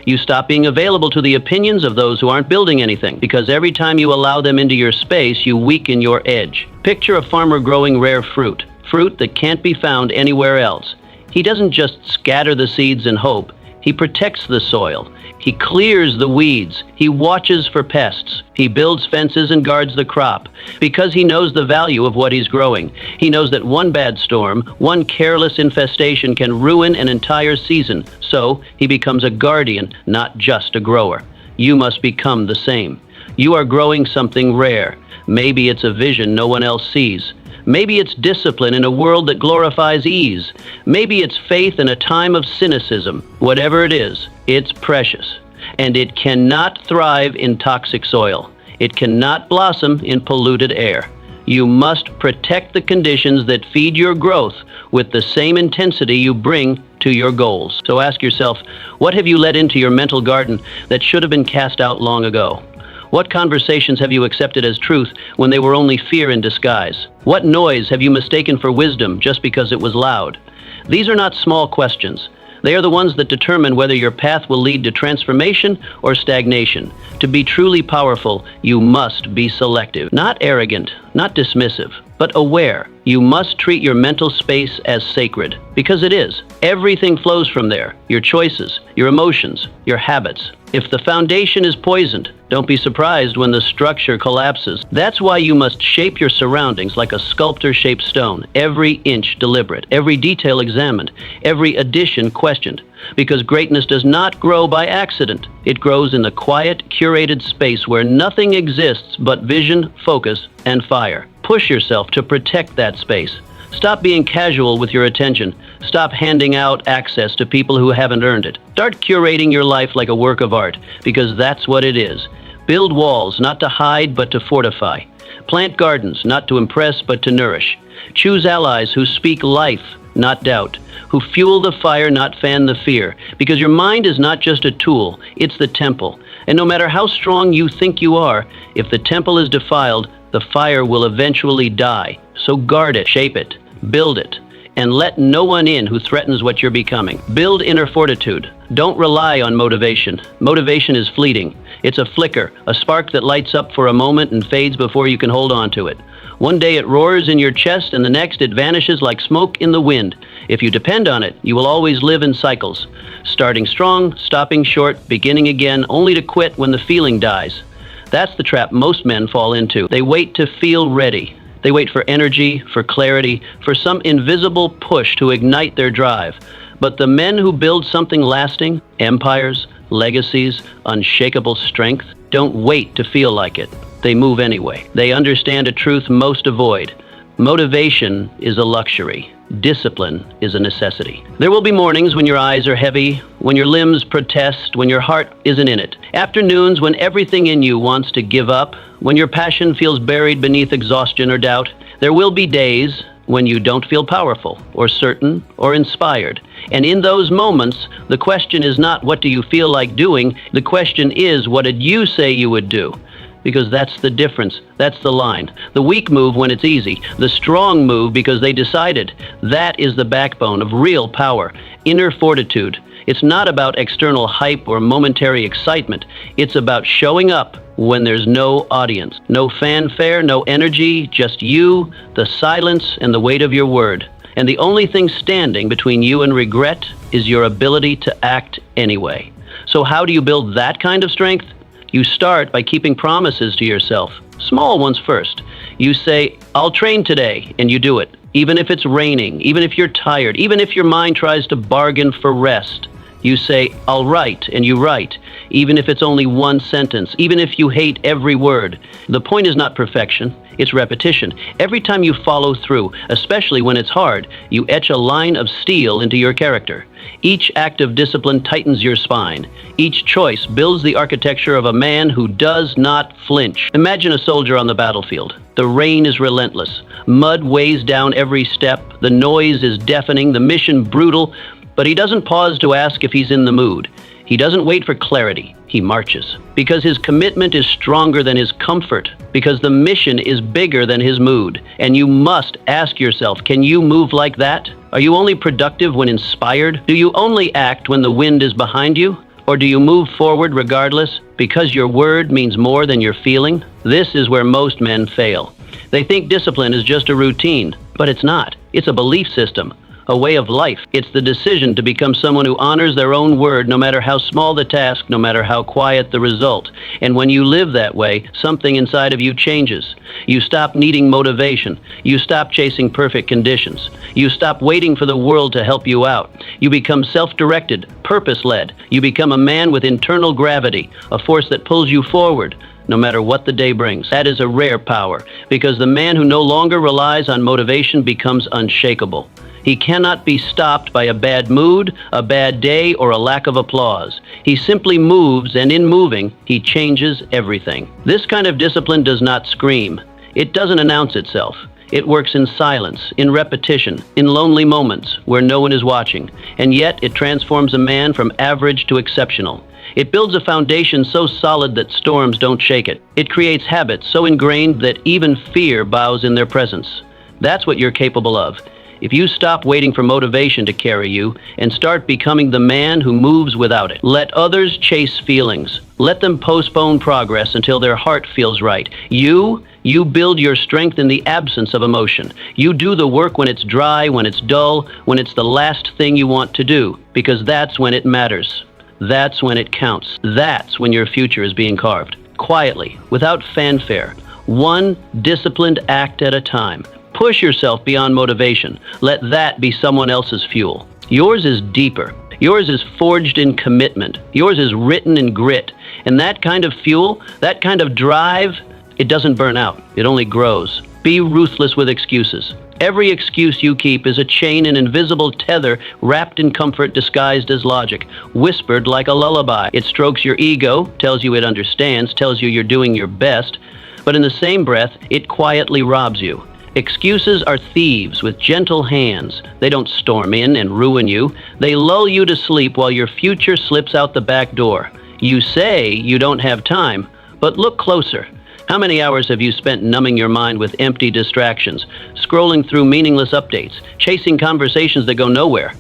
You stop being available to the opinions of those who aren't building anything, because every time you allow them into your space, you weaken your edge. Picture a farmer growing rare fruit that can't be found anywhere else. He doesn't just scatter the seeds and hope. He protects the soil. He clears the weeds. He watches for pests. He builds fences and guards the crop because he knows the value of what he's growing. He knows that one bad storm, one careless infestation can ruin an entire season. So he becomes a guardian, not just a grower. You must become the same. You are growing something rare. Maybe it's a vision no one else sees. Maybe it's discipline in a world that glorifies ease. Maybe it's faith in a time of cynicism. Whatever it is, it's precious. And it cannot thrive in toxic soil. It cannot blossom in polluted air. You must protect the conditions that feed your growth with the same intensity you bring to your goals. So ask yourself, what have you let into your mental garden that should have been cast out long ago? What conversations have you accepted as truth when they were only fear in disguise? What noise have you mistaken for wisdom just because it was loud? These are not small questions. They are the ones that determine whether your path will lead to transformation or stagnation. To be truly powerful, you must be selective, not arrogant, not dismissive, but aware. You must treat your mental space as sacred, because it is. Everything flows from there, your choices, your emotions, your habits. If the foundation is poisoned, don't be surprised when the structure collapses. That's why you must shape your surroundings like a sculptor-shaped stone, every inch deliberate, every detail examined, every addition questioned. Because greatness does not grow by accident. It grows in the quiet, curated space where nothing exists but vision, focus, and fire. Push yourself to protect that space. Stop being casual with your attention. Stop handing out access to people who haven't earned it. Start curating your life like a work of art, because that's what it is. Build walls, not to hide, but to fortify. Plant gardens, not to impress, but to nourish. Choose allies who speak life, not doubt, who fuel the fire, not fan the fear, because your mind is not just a tool, it's the temple. And no matter how strong you think you are, if the temple is defiled, the fire will eventually die. So guard it, shape it, build it, and let no one in who threatens what you're becoming. Build inner fortitude. Don't rely on motivation. Motivation is fleeting. It's a flicker, a spark that lights up for a moment and fades before you can hold on to it. One day it roars in your chest, and the next it vanishes like smoke in the wind. If you depend on it, you will always live in cycles. Starting strong, stopping short, beginning again, only to quit when the feeling dies. That's the trap most men fall into. They wait to feel ready. They wait for energy, for clarity, for some invisible push to ignite their drive. But the men who build something lasting, empires, legacies, unshakable strength, don't wait to feel like it. They move anyway. They understand a truth most avoid. Motivation is a luxury. Discipline is a necessity. There will be mornings when your eyes are heavy, when your limbs protest, when your heart isn't in it. Afternoons when everything in you wants to give up, when your passion feels buried beneath exhaustion or doubt. There will be days when you don't feel powerful or certain or inspired. And in those moments, the question is not what do you feel like doing, the question is what did you say you would do? Because that's the difference. That's the line. The weak move when it's easy. The strong move because they decided. That is the backbone of real power, inner fortitude. It's not about external hype or momentary excitement. It's about showing up when there's no audience, no fanfare, no energy, just you, the silence, and the weight of your word. And the only thing standing between you and regret is your ability to act anyway. So how do you build that kind of strength? You start by keeping promises to yourself, small ones first. You say, I'll train today, and you do it. Even if it's raining, even if you're tired, even if your mind tries to bargain for rest. You say, I'll write, and you write, even if it's only one sentence, even if you hate every word. The point is not perfection, it's repetition. Every time you follow through, especially when it's hard, you etch a line of steel into your character. Each act of discipline tightens your spine. Each choice builds the architecture of a man who does not flinch. Imagine a soldier on the battlefield. The rain is relentless. Mud weighs down every step. The noise is deafening. The mission brutal. But he doesn't pause to ask if he's in the mood. He doesn't wait for clarity. He marches. Because his commitment is stronger than his comfort. Because the mission is bigger than his mood. And you must ask yourself, can you move like that? Are you only productive when inspired? Do you only act when the wind is behind you? Or do you move forward regardless because your word means more than your feeling? This is where most men fail. They think discipline is just a routine, but it's not. It's a belief system. a way of life. It's the decision to become someone who honors their own word, no matter how small the task, no matter how quiet the result. And when you live that way, something inside of you changes. You stop needing motivation. You stop chasing perfect conditions. You stop waiting for the world to help you out. You become self-directed, purpose-led. You become a man with internal gravity, a force that pulls you forward, no matter what the day brings. That is a rare power, because the man who no longer relies on motivation becomes unshakable. He cannot be stopped by a bad mood, a bad day, or a lack of applause. He simply moves, and in moving, he changes everything. This kind of discipline does not scream. It doesn't announce itself. It works in silence, in repetition, in lonely moments where no one is watching, and yet it transforms a man from average to exceptional. It builds a foundation so solid that storms don't shake it. It creates habits so ingrained that even fear bows in their presence. That's what you're capable of. If you stop waiting for motivation to carry you and start becoming the man who moves without it. Let others chase feelings. Let them postpone progress until their heart feels right. You build your strength in the absence of emotion. You do the work when it's dry, when it's dull, when it's the last thing you want to do, because that's when it matters. That's when it counts. That's when your future is being carved. Quietly, without fanfare, one disciplined act at a time. Push yourself beyond motivation. Let that be someone else's fuel. Yours is deeper. Yours is forged in commitment. Yours is written in grit. And that kind of fuel, that kind of drive, it doesn't burn out. It only grows. Be ruthless with excuses. Every excuse you keep is a chain, an invisible tether wrapped in comfort disguised as logic, whispered like a lullaby. It strokes your ego, tells you it understands, tells you you're doing your best, but in the same breath, it quietly robs you. Excuses are thieves with gentle hands. They don't storm in and ruin you. They lull you to sleep while your future slips out the back door. You say you don't have time, but look closer. How many hours have you spent numbing your mind with empty distractions, scrolling through meaningless updates, chasing conversations that go nowhere?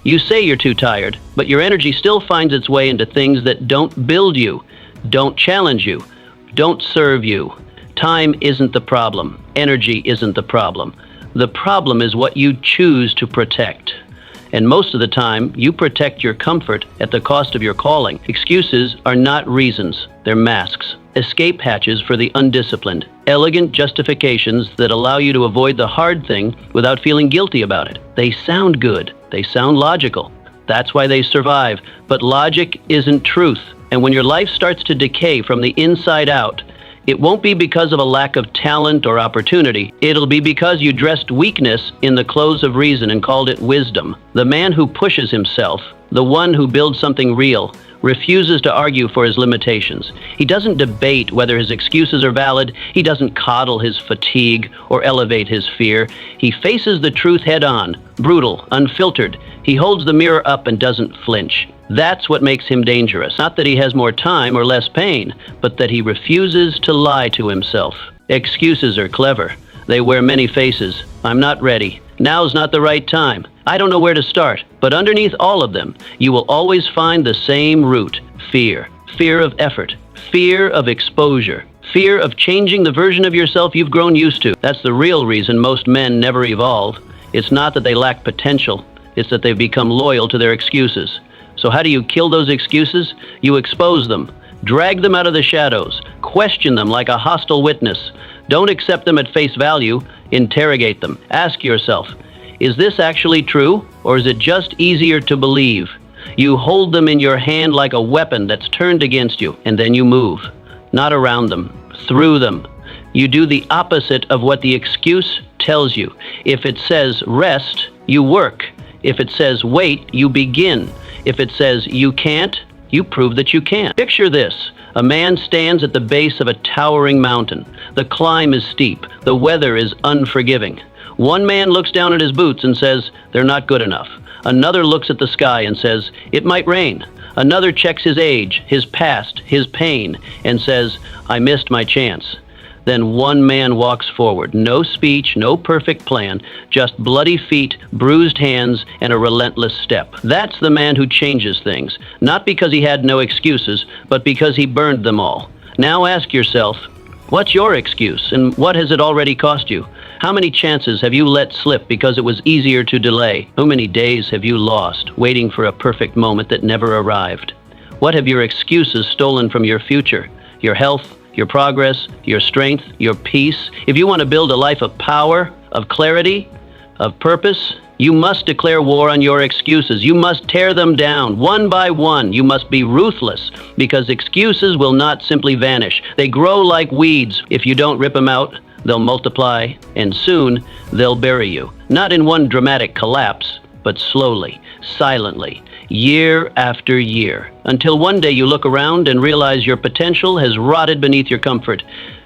You say you're too tired, but your energy still finds its way into things that don't build you, don't challenge you, don't serve you. Time isn't the problem. Energy isn't the problem. The problem is what you choose to protect. And most of the time, you protect your comfort at the cost of your calling. Excuses are not reasons, they're masks. Escape hatches for the undisciplined. Elegant justifications that allow you to avoid the hard thing without feeling guilty about it. They sound good. They sound logical. That's why they survive. But logic isn't truth. And when your life starts to decay from the inside out, it won't be because of a lack of talent or opportunity. It'll be because you dressed weakness in the clothes of reason and called it wisdom. The man who pushes himself, the one who builds something real, refuses to argue for his limitations. He doesn't debate whether his excuses are valid. He doesn't coddle his fatigue or elevate his fear. He faces the truth head on, brutal, unfiltered. He holds the mirror up and doesn't flinch. That's what makes him dangerous. Not that he has more time or less pain, but that he refuses to lie to himself. Excuses are clever. They wear many faces. I'm not ready. Now's not the right time. I don't know where to start. But underneath all of them, you will always find the same root: fear. Fear of effort. Fear of exposure. Fear of changing the version of yourself you've grown used to. That's the real reason most men never evolve. It's not that they lack potential. It's that they've become loyal to their excuses. So how do you kill those excuses? You expose them. Drag them out of the shadows. Question them like a hostile witness. Don't accept them at face value. Interrogate them. Ask yourself, is this actually true, or is it just easier to believe? You hold them in your hand like a weapon that's turned against you, and then you move. Not around them, through them. You do the opposite of what the excuse tells you. If it says rest, you work. If it says wait, you begin. If it says you can't, you prove that you can. Picture this. A man stands at the base of a towering mountain. The climb is steep. The weather is unforgiving. One man looks down at his boots and says, they're not good enough. Another looks at the sky and says, it might rain. Another checks his age, his past, his pain, and says, I missed my chance. Then one man walks forward. No speech, no perfect plan, just bloody feet, bruised hands, and a relentless step. That's the man who changes things, not because he had no excuses, but because he burned them all. Now ask yourself, what's your excuse, and what has it already cost you? How many chances have you let slip because it was easier to delay? How many days have you lost waiting for a perfect moment that never arrived? What have your excuses stolen from your future? Your health, your progress, your strength, your peace? If you want to build a life of power, of clarity, of purpose, you must declare war on your excuses. You must tear them down one by one. You must be ruthless, because excuses will not simply vanish. They grow like weeds. If you don't rip them out, they'll multiply, and soon they'll bury you. Not in one dramatic collapse, but slowly, silently, year after year, until one day you look around and realize your potential has rotted beneath your comfort.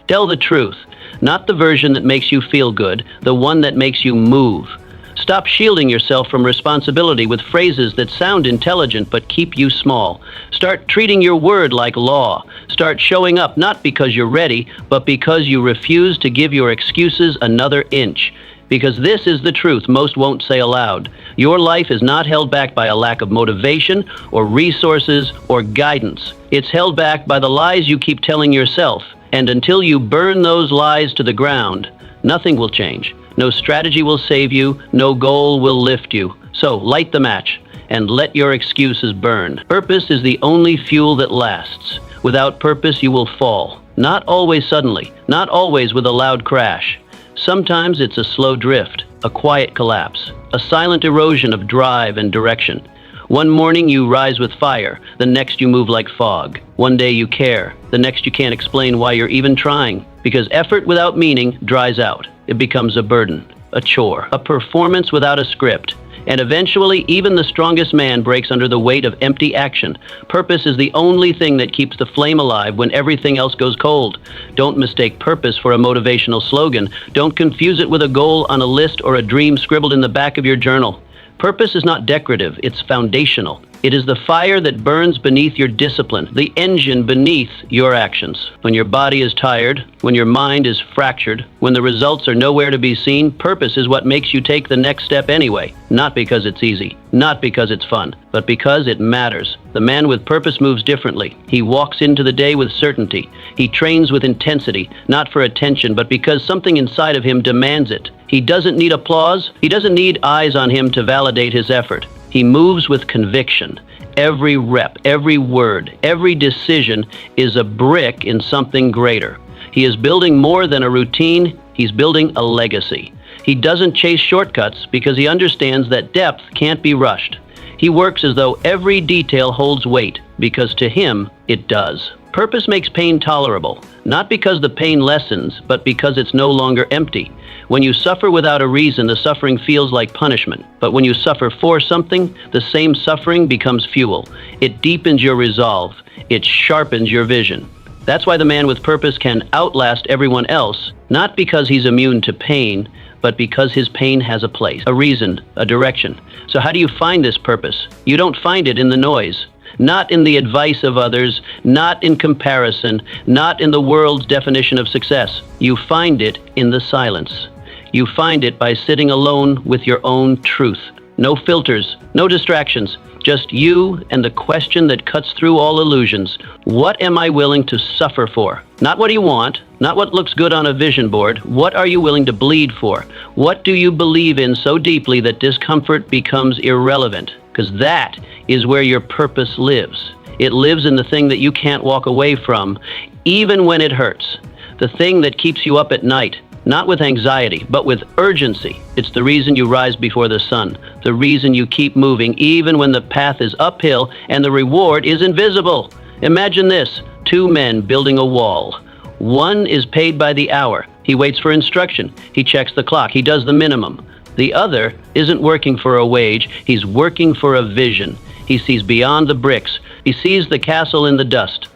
Tell the truth, not the version that makes you feel good, the one that makes you move. Stop shielding yourself from responsibility with phrases that sound intelligent but keep you small. Start treating your word like law. Start showing up not because you're ready, but because you refuse to give your excuses another inch. Because this is the truth most won't say aloud. Your life is not held back by a lack of motivation or resources or guidance. It's held back by the lies you keep telling yourself. And until you burn those lies to the ground, nothing will change. No strategy will save you. No goal will lift you. So light the match and let your excuses burn. Purpose is the only fuel that lasts. Without purpose, you will fall. Not always suddenly, not always with a loud crash. Sometimes it's a slow drift, a quiet collapse, a silent erosion of drive and direction. One morning you rise with fire, the next you move like fog. One day you care, the next you can't explain why you're even trying. Because effort without meaning dries out. It becomes a burden, a chore, a performance without a script. And eventually, even the strongest man breaks under the weight of empty action. Purpose is the only thing that keeps the flame alive when everything else goes cold. Don't mistake purpose for a motivational slogan. Don't confuse it with a goal on a list or a dream scribbled in the back of your journal. Purpose is not decorative, it's foundational. It is the fire that burns beneath your discipline, the engine beneath your actions. When your body is tired, when your mind is fractured, when the results are nowhere to be seen, purpose is what makes you take the next step anyway. Not because it's easy, not because it's fun, but because it matters. The man with purpose moves differently. He walks into the day with certainty. He trains with intensity, not for attention, but because something inside of him demands it. He doesn't need applause. He doesn't need eyes on him to validate his effort. He moves with conviction. Every rep, every word, every decision is a brick in something greater. He is building more than a routine. He's building a legacy. He doesn't chase shortcuts because he understands that depth can't be rushed. He works as though every detail holds weight because to him it does. Purpose makes pain tolerable, not because the pain lessens, but because it's no longer empty. When you suffer without a reason, the suffering feels like punishment. But when you suffer for something, the same suffering becomes fuel. It deepens your resolve. It sharpens your vision. That's why the man with purpose can outlast everyone else, not because he's immune to pain, but because his pain has a place, a reason, a direction. So how do you find this purpose? You don't find it in the noise. Not in the advice of others, not in comparison, not in the world's definition of success. You find it in the silence. You find it by sitting alone with your own truth. No filters, no distractions, just you and the question that cuts through all illusions. What am I willing to suffer for? Not what you want, not what looks good on a vision board. What are you willing to bleed for? What do you believe in so deeply that discomfort becomes irrelevant? Because that is where your purpose lives. It lives in the thing that you can't walk away from, even when it hurts. The thing that keeps you up at night, not with anxiety, but with urgency. It's the reason you rise before the sun, the reason you keep moving even when the path is uphill and the reward is invisible. Imagine this, two men building a wall. One is paid by the hour. He waits for instruction. He checks the clock. He does the minimum. The other isn't working for a wage. He's working for a vision. He sees beyond the bricks. He sees the castle in the dust.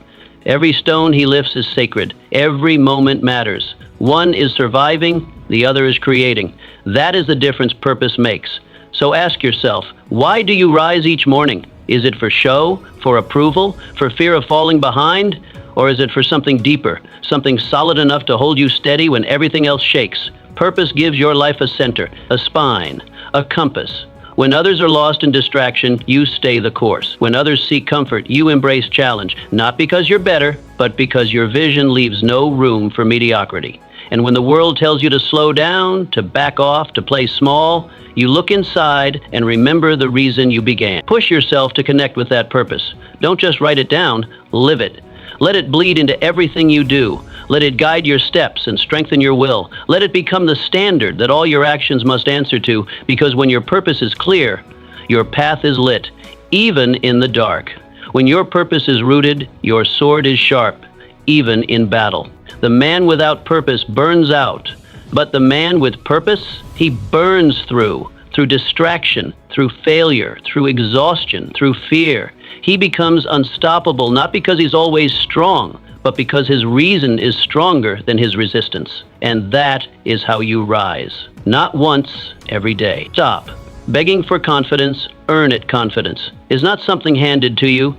Every stone he lifts is sacred. Every moment matters. One is surviving, the other is creating. That is the difference purpose makes. So ask yourself, why do you rise each morning? Is it for show, for approval, for fear of falling behind? Or is it for something deeper, something solid enough to hold you steady when everything else shakes? Purpose gives your life a center, a spine, a compass. When others are lost in distraction, you stay the course. When others seek comfort, you embrace challenge, not because you're better, but because your vision leaves no room for mediocrity. And when the world tells you to slow down, to back off, to play small, you look inside and remember the reason you began. Push yourself to connect with that purpose. Don't just write it down, live it. Let it bleed into everything you do. Let it guide your steps and strengthen your will. Let it become the standard that all your actions must answer to, because when your purpose is clear, your path is lit, even in the dark. When your purpose is rooted, your sword is sharp, even in battle. The man without purpose burns out, but the man with purpose, he burns through distraction, through failure, through exhaustion, through fear. He becomes unstoppable, not because he's always strong, but because his reason is stronger than his resistance. And that is how you rise. Not once, every day. Stop. Begging for confidence, earn it confidence, is not something handed to you.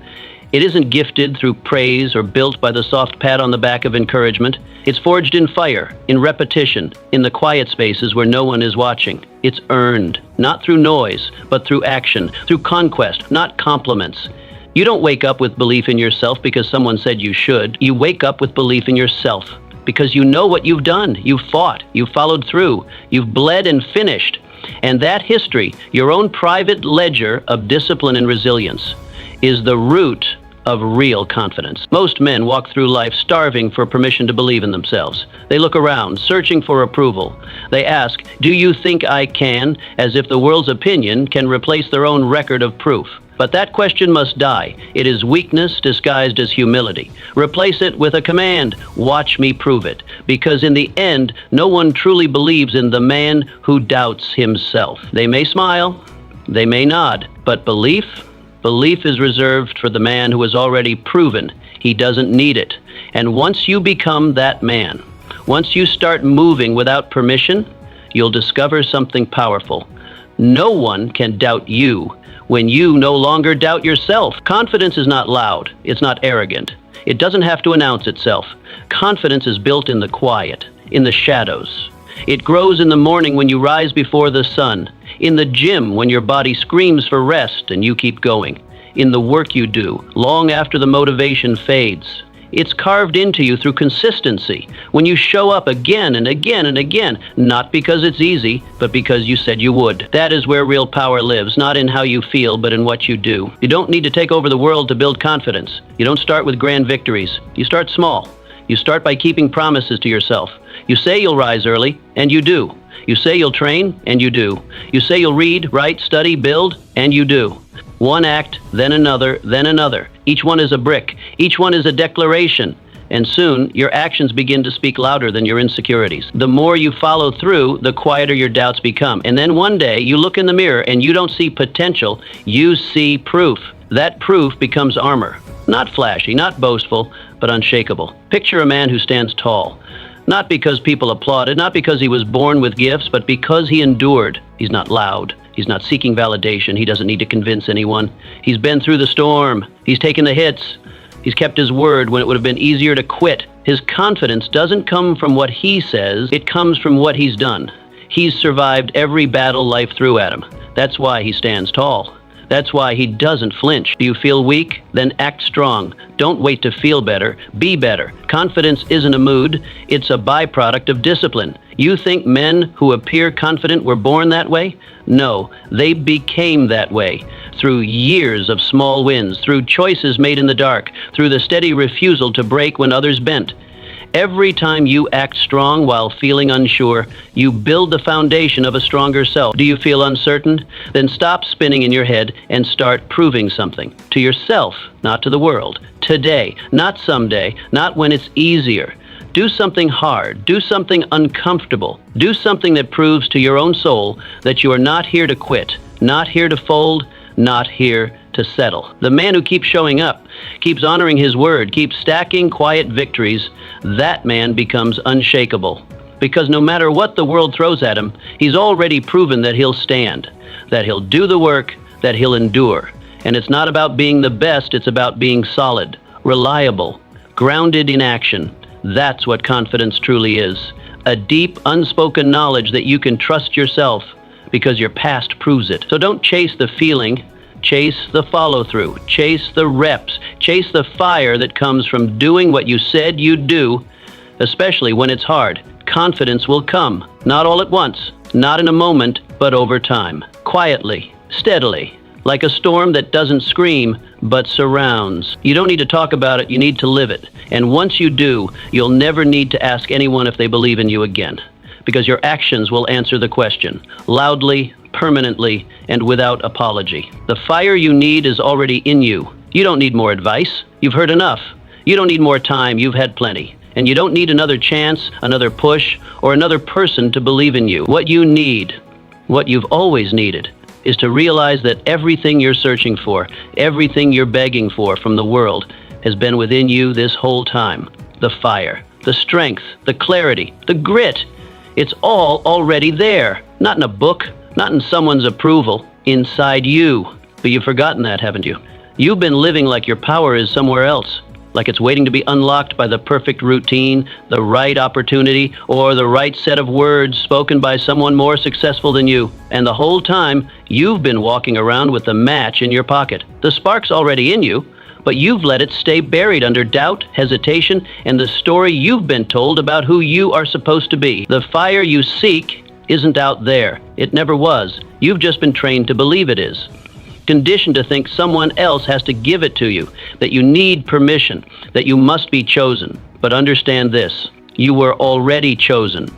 It isn't gifted through praise or built by the soft pat on the back of encouragement. It's forged in fire, in repetition, in the quiet spaces where no one is watching. It's earned, not through noise, but through action, through conquest, not compliments. You don't wake up with belief in yourself because someone said you should. You wake up with belief in yourself because you know what you've done. You've fought, you've followed through, you've bled and finished. And that history, your own private ledger of discipline and resilience, is the root of real confidence. Most men walk through life starving for permission to believe in themselves. They look around, searching for approval. They ask, "Do you think I can?" as if the world's opinion can replace their own record of proof. But that question must die. It is weakness disguised as humility. Replace it with a command, "Watch me prove it." Because in the end, no one truly believes in the man who doubts himself. They may smile, they may nod, but belief is reserved for the man who has already proven he doesn't need it. And once you become that man, once you start moving without permission, you'll discover something powerful. No one can doubt you when you no longer doubt yourself. Confidence is not loud. It's not arrogant. It doesn't have to announce itself. Confidence is built in the quiet, in the shadows. It grows in the morning when you rise before the sun, in the gym when your body screams for rest and you keep going, in the work you do long after the motivation fades. It's carved into you through consistency, when you show up again and again and again, not because it's easy, but because you said you would. That is where real power lives, not in how you feel, but in what you do. You don't need to take over the world to build confidence. You don't start with grand victories. You start small. You start by keeping promises to yourself. You say you'll rise early, and you do. You say you'll train, and you do. You say you'll read, write, study, build, and you do. One act, then another, then another. Each one is a brick. Each one is a declaration. And soon, your actions begin to speak louder than your insecurities. The more you follow through, the quieter your doubts become. And then one day, you look in the mirror and you don't see potential, you see proof. That proof becomes armor. Not flashy, not boastful, but unshakable. Picture a man who stands tall. Not because people applauded, not because he was born with gifts, but because he endured. He's not loud. He's not seeking validation. He doesn't need to convince anyone. He's been through the storm. He's taken the hits. He's kept his word when it would have been easier to quit. His confidence doesn't come from what he says. It comes from what he's done. He's survived every battle life threw at him. That's why he stands tall. That's why he doesn't flinch. Do you feel weak? Then act strong. Don't wait to feel better. Be better. Confidence isn't a mood. It's a byproduct of discipline. You think men who appear confident were born that way? No, they became that way through years of small wins, through choices made in the dark, through the steady refusal to break when others bent. Every time you act strong while feeling unsure, you build the foundation of a stronger self. Do you feel uncertain? Then stop spinning in your head and start proving something. To yourself, not to the world. Today, not someday, not when it's easier. Do something hard. Do something uncomfortable. Do something that proves to your own soul that you are not here to quit, not here to fold, not here to settle. The man who keeps showing up, keeps honoring his word, keeps stacking quiet victories, that man becomes unshakable. Because no matter what the world throws at him, he's already proven that he'll stand, that he'll do the work, that he'll endure. And it's not about being the best, it's about being solid, reliable, grounded in action. That's what confidence truly is. A deep, unspoken knowledge that you can trust yourself because your past proves it. So don't chase the feeling, chase the follow-through, chase the reps, chase the fire that comes from doing what you said you'd do, especially when it's hard. confidence will come, not all at once, not in a moment, but over time, quietly, steadily, like a storm that doesn't scream, but surrounds. You don't need to talk about it, you need to live it. And once you do, you'll never need to ask anyone if they believe in you again, because your actions will answer the question, loudly, permanently, and without apology. The fire you need is already in you. You don't need more advice. You've heard enough. You don't need more time. You've had plenty. And you don't need another chance, another push, or another person to believe in you. What you need, what you've always needed, is to realize that everything you're searching for, everything you're begging for from the world, has been within you this whole time. The fire, the strength, the clarity, the grit. It's all already there. Not in a book, not in someone's approval, inside you. But you've forgotten that, haven't you? You've been living like your power is somewhere else, like it's waiting to be unlocked by the perfect routine, the right opportunity, or the right set of words spoken by someone more successful than you. And the whole time, you've been walking around with the match in your pocket. The spark's already in you, but you've let it stay buried under doubt, hesitation, and the story you've been told about who you are supposed to be. The fire you seek isn't out there. It never was. You've just been trained to believe it is. Conditioned to think someone else has to give it to you, that you need permission, that you must be chosen. But understand this, you were already chosen.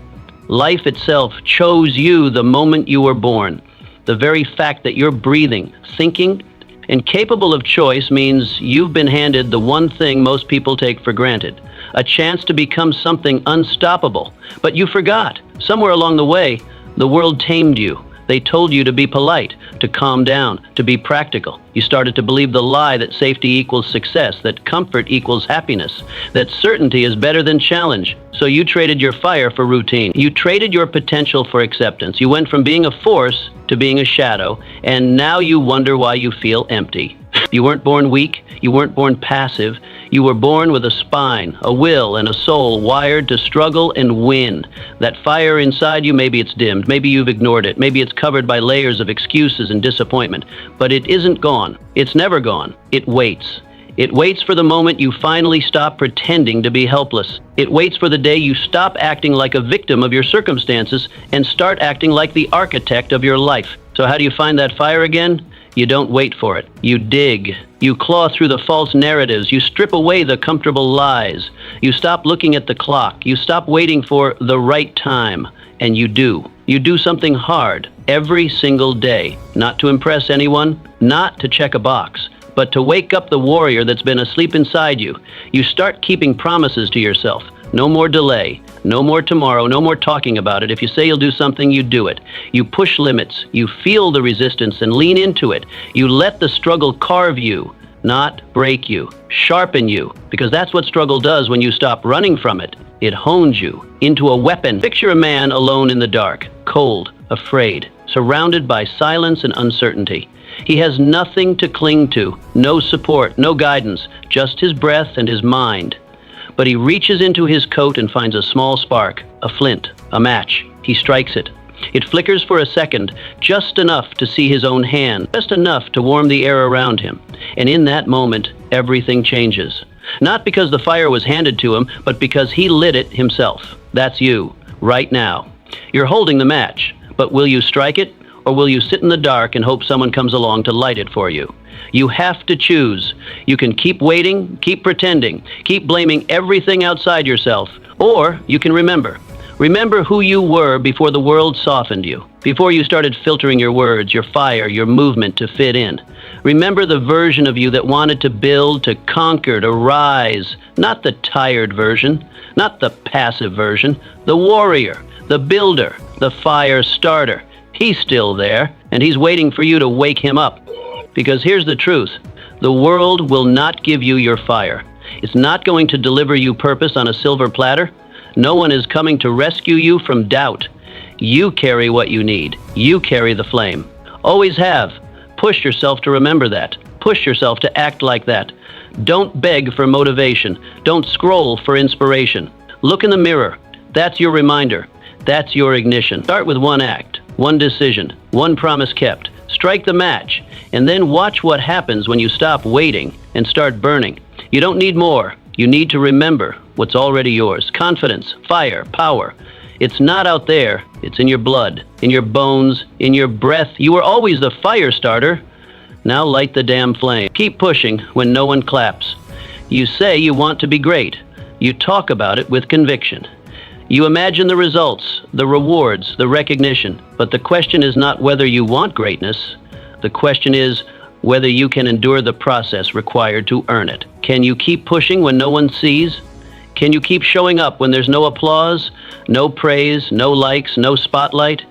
Life itself chose you the moment you were born. The very fact that you're breathing, thinking, and capable of choice means you've been handed the one thing most people take for granted, a chance to become something unstoppable. But you forgot. Somewhere along the way, the world tamed you. They told you to be polite, to calm down, to be practical. You started to believe the lie that safety equals success, that comfort equals happiness, that certainty is better than challenge. So you traded your fire for routine. You traded your potential for acceptance. You went from being a force to being a shadow, and now you wonder why you feel empty. You weren't born weak. You weren't born passive. You were born with a spine, a will, and a soul wired to struggle and win. That fire inside you, maybe it's dimmed, maybe you've ignored it, maybe it's covered by layers of excuses and disappointment, but it isn't gone. It's never gone. It waits. It waits for the moment you finally stop pretending to be helpless. It waits for the day you stop acting like a victim of your circumstances and start acting like the architect of your life. So how do you find that fire again? You don't wait for it. You dig. You claw through the false narratives. You strip away the comfortable lies. You stop looking at the clock. You stop waiting for the right time. And you do. You do something hard every single day. Not to impress anyone, not to check a box, but to wake up the warrior that's been asleep inside you. You start keeping promises to yourself. No more delay, no more tomorrow, no more talking about it. If you say you'll do something, you do it. You push limits, you feel the resistance and lean into it. You let the struggle carve you, not break you, sharpen you, because that's what struggle does when you stop running from it. It hones you into a weapon. Picture a man alone in the dark, cold, afraid, surrounded by silence and uncertainty. He has nothing to cling to, no support, no guidance, just his breath and his mind. But he reaches into his coat and finds a small spark, a flint, a match. He strikes it. It flickers for a second, just enough to see his own hand, just enough to warm the air around him. And in that moment, everything changes. Not because the fire was handed to him, but because he lit it himself. That's you, right now. You're holding the match, but will you strike it, or will you sit in the dark and hope someone comes along to light it for you? You have to choose. You can keep waiting, keep pretending, keep blaming everything outside yourself, or you can remember. Remember who you were before the world softened you, before you started filtering your words, your fire, your movement to fit in. Remember the version of you that wanted to build, to conquer, to rise, not the tired version, not the passive version, the warrior, the builder, the fire starter. He's still there, and he's waiting for you to wake him up. Because here's the truth. The world will not give you your fire. It's not going to deliver you purpose on a silver platter. No one is coming to rescue you from doubt. You carry what you need. You carry the flame. Always have. Push yourself to remember that. Push yourself to act like that. Don't beg for motivation. Don't scroll for inspiration. Look in the mirror. That's your reminder. That's your ignition. Start with one act, one decision, one promise kept. Strike the match, and then watch what happens when you stop waiting and start burning. You don't need more. You need to remember what's already yours. Confidence, fire, power. It's not out there. It's in your blood, in your bones, in your breath. You were always the fire starter. Now light the damn flame. Keep pushing when no one claps. You say you want to be great. You talk about it with conviction. You imagine the results, the rewards, the recognition. But the question is not whether you want greatness. The question is whether you can endure the process required to earn it. Can you keep pushing when no one sees? Can you keep showing up when there's no applause, no praise, no likes, no spotlight?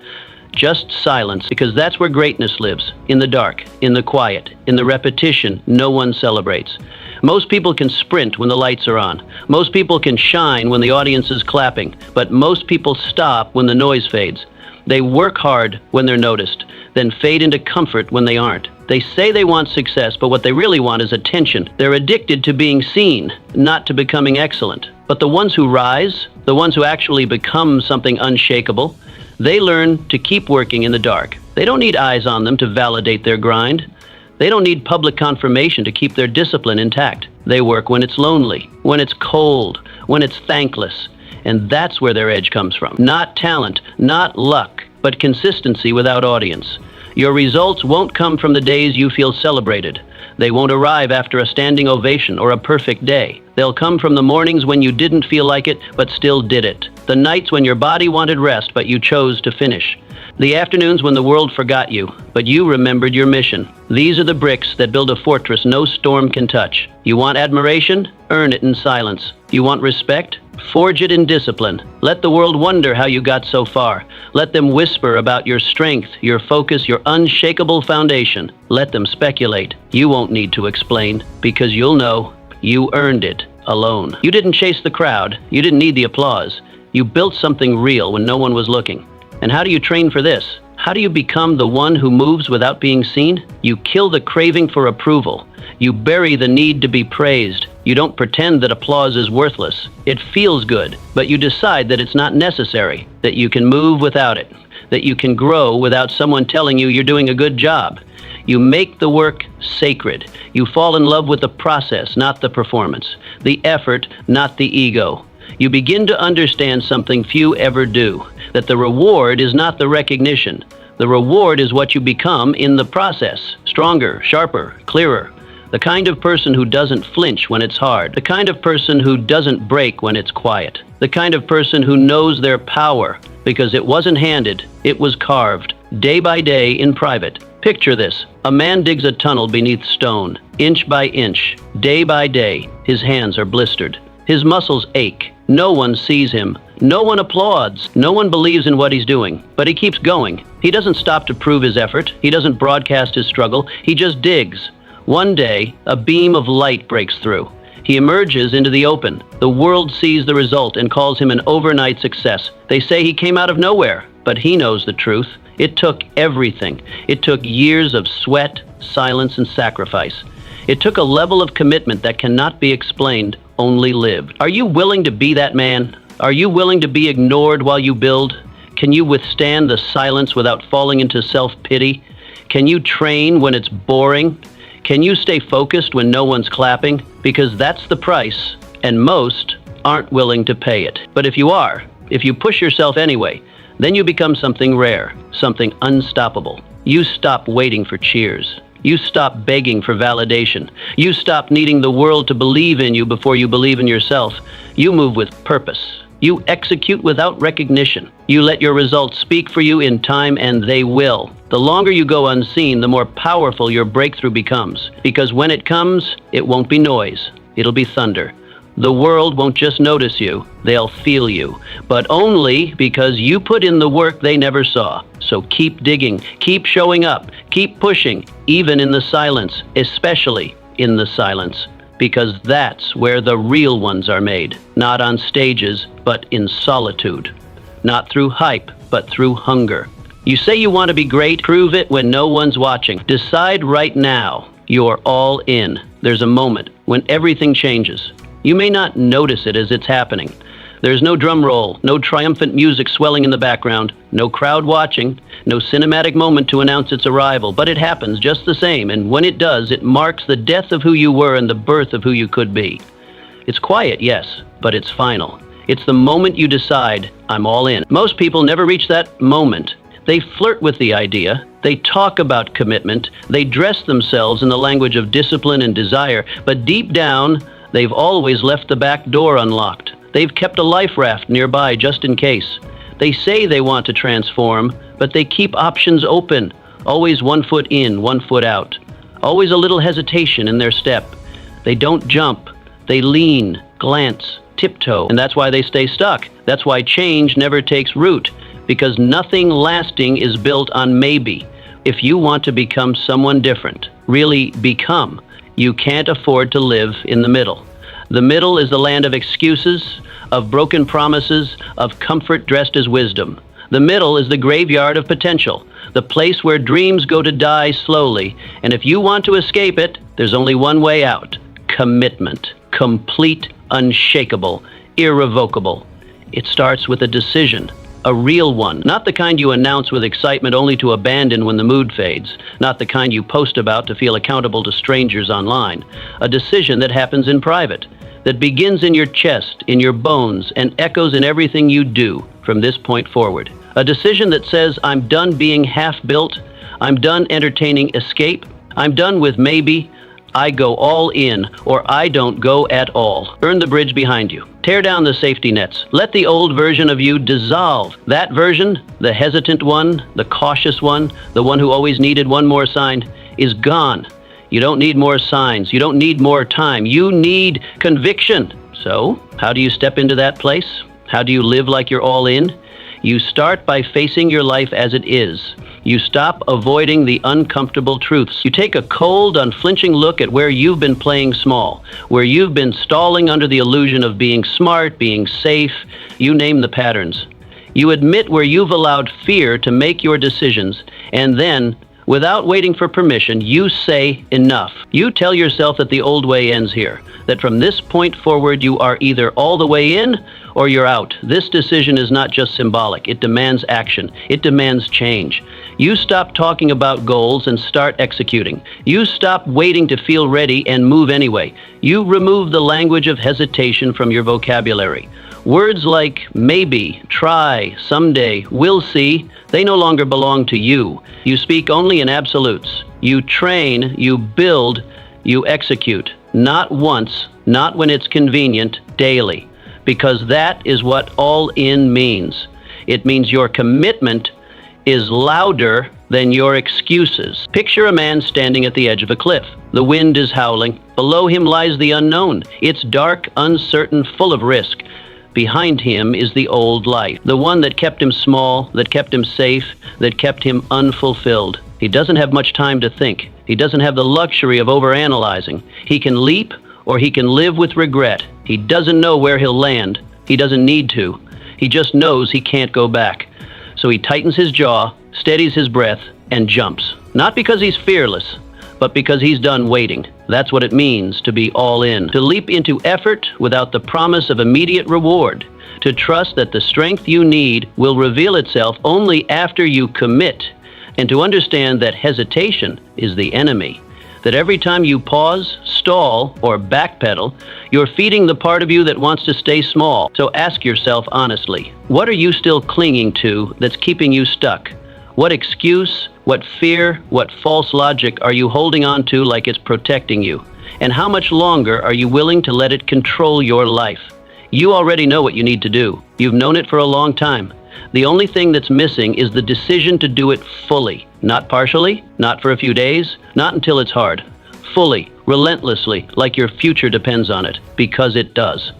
Just silence, because that's where greatness lives, in the dark, in the quiet, in the repetition no one celebrates. Most people can sprint when the lights are on. Most people can shine when the audience is clapping, but most people stop when the noise fades. They work hard when they're noticed, then fade into comfort when they aren't. They say they want success, but what they really want is attention. They're addicted to being seen, not to becoming excellent. But the ones who rise, the ones who actually become something unshakable, they learn to keep working in the dark. They don't need eyes on them to validate their grind. They don't need public confirmation to keep their discipline intact. They work when it's lonely, when it's cold, when it's thankless. And that's where their edge comes from. Not talent, not luck, but consistency without audience. Your results won't come from the days you feel celebrated. They won't arrive after a standing ovation or a perfect day. They'll come from the mornings when you didn't feel like it, but still did it. The nights when your body wanted rest, but you chose to finish. The afternoons when the world forgot you, but you remembered your mission. These are the bricks that build a fortress no storm can touch. You want admiration? Earn it in silence. You want respect? Forge it in discipline. Let the world wonder how you got so far. Let them whisper about your strength, your focus, your unshakable foundation. Let them speculate. You won't need to explain, because you'll know you earned it alone. You didn't chase the crowd. You didn't need the applause. You built something real when no one was looking. And how do you train for this? How do you become the one who moves without being seen? You kill the craving for approval. You bury the need to be praised. You don't pretend that applause is worthless. It feels good, but you decide that it's not necessary, that you can move without it, that you can grow without someone telling you you're doing a good job. You make the work sacred. You fall in love with the process, not the performance, the effort, not the ego. You begin to understand something few ever do, that the reward is not the recognition. The reward is what you become in the process. Stronger, sharper, clearer. The kind of person who doesn't flinch when it's hard. The kind of person who doesn't break when it's quiet. The kind of person who knows their power because it wasn't handed, it was carved, day by day in private. Picture this. A man digs a tunnel beneath stone, inch by inch, day by day. His hands are blistered. His muscles ache. No one sees him. No one applauds. No one believes in what he's doing. But he keeps going. He doesn't stop to prove his effort. He doesn't broadcast his struggle. He just digs. One day, a beam of light breaks through. He emerges into the open. The world sees the result and calls him an overnight success. They say he came out of nowhere, but he knows the truth. It took everything. It took years of sweat, silence, and sacrifice. It took a level of commitment that cannot be explained, only lived. Are you willing to be that man? Are you willing to be ignored while you build? Can you withstand the silence without falling into self-pity? Can you train when it's boring? Can you stay focused when no one's clapping? Because that's the price, and most aren't willing to pay it. But if you are, if you push yourself anyway, then you become something rare, something unstoppable. You stop waiting for cheers. You stop begging for validation. You stop needing the world to believe in you before you believe in yourself. You move with purpose. You execute without recognition. You let your results speak for you in time, and they will. The longer you go unseen, the more powerful your breakthrough becomes. Because when it comes, it won't be noise. It'll be thunder. The world won't just notice you, they'll feel you. But only because you put in the work they never saw. So keep digging, keep showing up, keep pushing, even in the silence, especially in the silence. Because that's where the real ones are made. Not on stages, but in solitude. Not through hype, but through hunger. You say you want to be great, prove it when no one's watching. Decide right now you're all in. There's a moment when everything changes. You may not notice it as it's happening. There's no drum roll, no triumphant music swelling in the background, no crowd watching, no cinematic moment to announce its arrival, but it happens just the same, and when it does, it marks the death of who you were and the birth of who you could be. It's quiet, yes, but it's final. It's the moment you decide, I'm all in. Most people never reach that moment. They flirt with the idea, they talk about commitment, they dress themselves in the language of discipline and desire, but deep down, they've always left the back door unlocked. They've kept a life raft nearby just in case. They say they want to transform, but they keep options open, always 1 foot in, 1 foot out. Always a little hesitation in their step. They don't jump, they lean, glance, tiptoe, and that's why they stay stuck. That's why change never takes root, because nothing lasting is built on maybe. If you want to become someone different, really become, you can't afford to live in the middle. The middle is the land of excuses, of broken promises, of comfort dressed as wisdom. The middle is the graveyard of potential, the place where dreams go to die slowly, and if you want to escape it, there's only one way out: commitment. Complete, unshakable, irrevocable. It starts with a decision, a real one, not the kind you announce with excitement only to abandon when the mood fades, not the kind you post about to feel accountable to strangers online. A decision that happens in private, that begins in your chest, in your bones, and echoes in everything you do from this point forward. A decision that says, I'm done being half-built, I'm done entertaining escape, I'm done with maybe, I go all in, or I don't go at all. Burn the bridge behind you. Tear down the safety nets. Let the old version of you dissolve. That version, the hesitant one, the cautious one, the one who always needed one more sign, is gone. You don't need more signs. You don't need more time. You need conviction. So, how do you step into that place? How do you live like you're all in? You start by facing your life as it is. You stop avoiding the uncomfortable truths. You take a cold, unflinching look at where you've been playing small, where you've been stalling under the illusion of being smart, being safe, you name the patterns. You admit where you've allowed fear to make your decisions, and then, without waiting for permission, you say enough. You tell yourself that the old way ends here, that from this point forward you are either all the way in or you're out. This decision is not just symbolic. It demands action. It demands change. You stop talking about goals and start executing. You stop waiting to feel ready and move anyway. You remove the language of hesitation from your vocabulary. Words like maybe, try, someday, we'll see, they no longer belong to you. You speak only in absolutes. You train, you build, you execute. Not once, not when it's convenient, daily. Because that is what all in means. It means your commitment is louder than your excuses. Picture a man standing at the edge of a cliff. The wind is howling. Below him lies the unknown. It's dark, uncertain, full of risk. Behind him is the old life, the one that kept him small, that kept him safe, that kept him unfulfilled. He doesn't have much time to think. He doesn't have the luxury of overanalyzing. He can leap or he can live with regret. He doesn't know where he'll land. He doesn't need to. He just knows he can't go back. So he tightens his jaw, steadies his breath, and jumps. Not because he's fearless, but because he's done waiting. That's what it means to be all in. To leap into effort without the promise of immediate reward. To trust that the strength you need will reveal itself only after you commit. And to understand that hesitation is the enemy. That every time you pause, stall, or backpedal, you're feeding the part of you that wants to stay small. So ask yourself honestly, what are you still clinging to that's keeping you stuck? What excuse, what fear, what false logic are you holding on to like it's protecting you? And how much longer are you willing to let it control your life? You already know what you need to do. You've known it for a long time. The only thing that's missing is the decision to do it fully. Not partially, not for a few days, not until it's hard. Fully, relentlessly, like your future depends on it, because it does.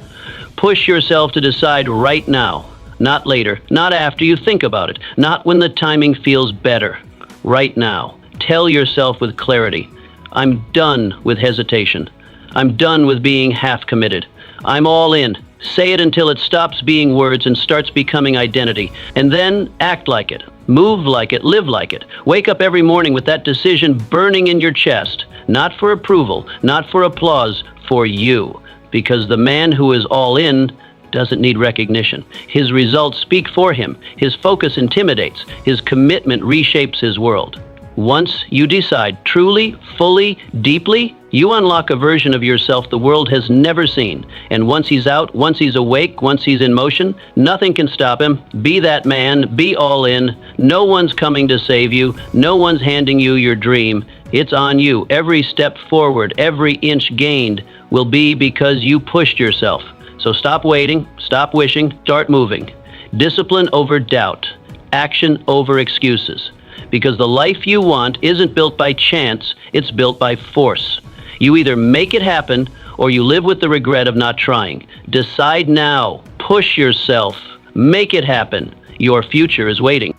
Push yourself to decide right now, not later, not after you think about it, not when the timing feels better. Right now. Tell yourself with clarity, I'm done with hesitation. I'm done with being half committed. I'm all in. Say it until it stops being words and starts becoming identity. And then act like it. Move like it. Live like it. Wake up every morning with that decision burning in your chest. Not for approval, not for applause, for you. Because the man who is all in doesn't need recognition. His results speak for him. His focus intimidates. His commitment reshapes his world. Once you decide truly, fully, deeply, you unlock a version of yourself the world has never seen. And once he's out, once he's awake, once he's in motion, nothing can stop him. Be that man, be all in. No one's coming to save you. No one's handing you your dream. It's on you. Every step forward, every inch gained will be because you pushed yourself. So stop waiting, stop wishing, start moving. Discipline over doubt, action over excuses. Because the life you want isn't built by chance, it's built by force. You either make it happen or you live with the regret of not trying. Decide now. Push yourself. Make it happen. Your future is waiting.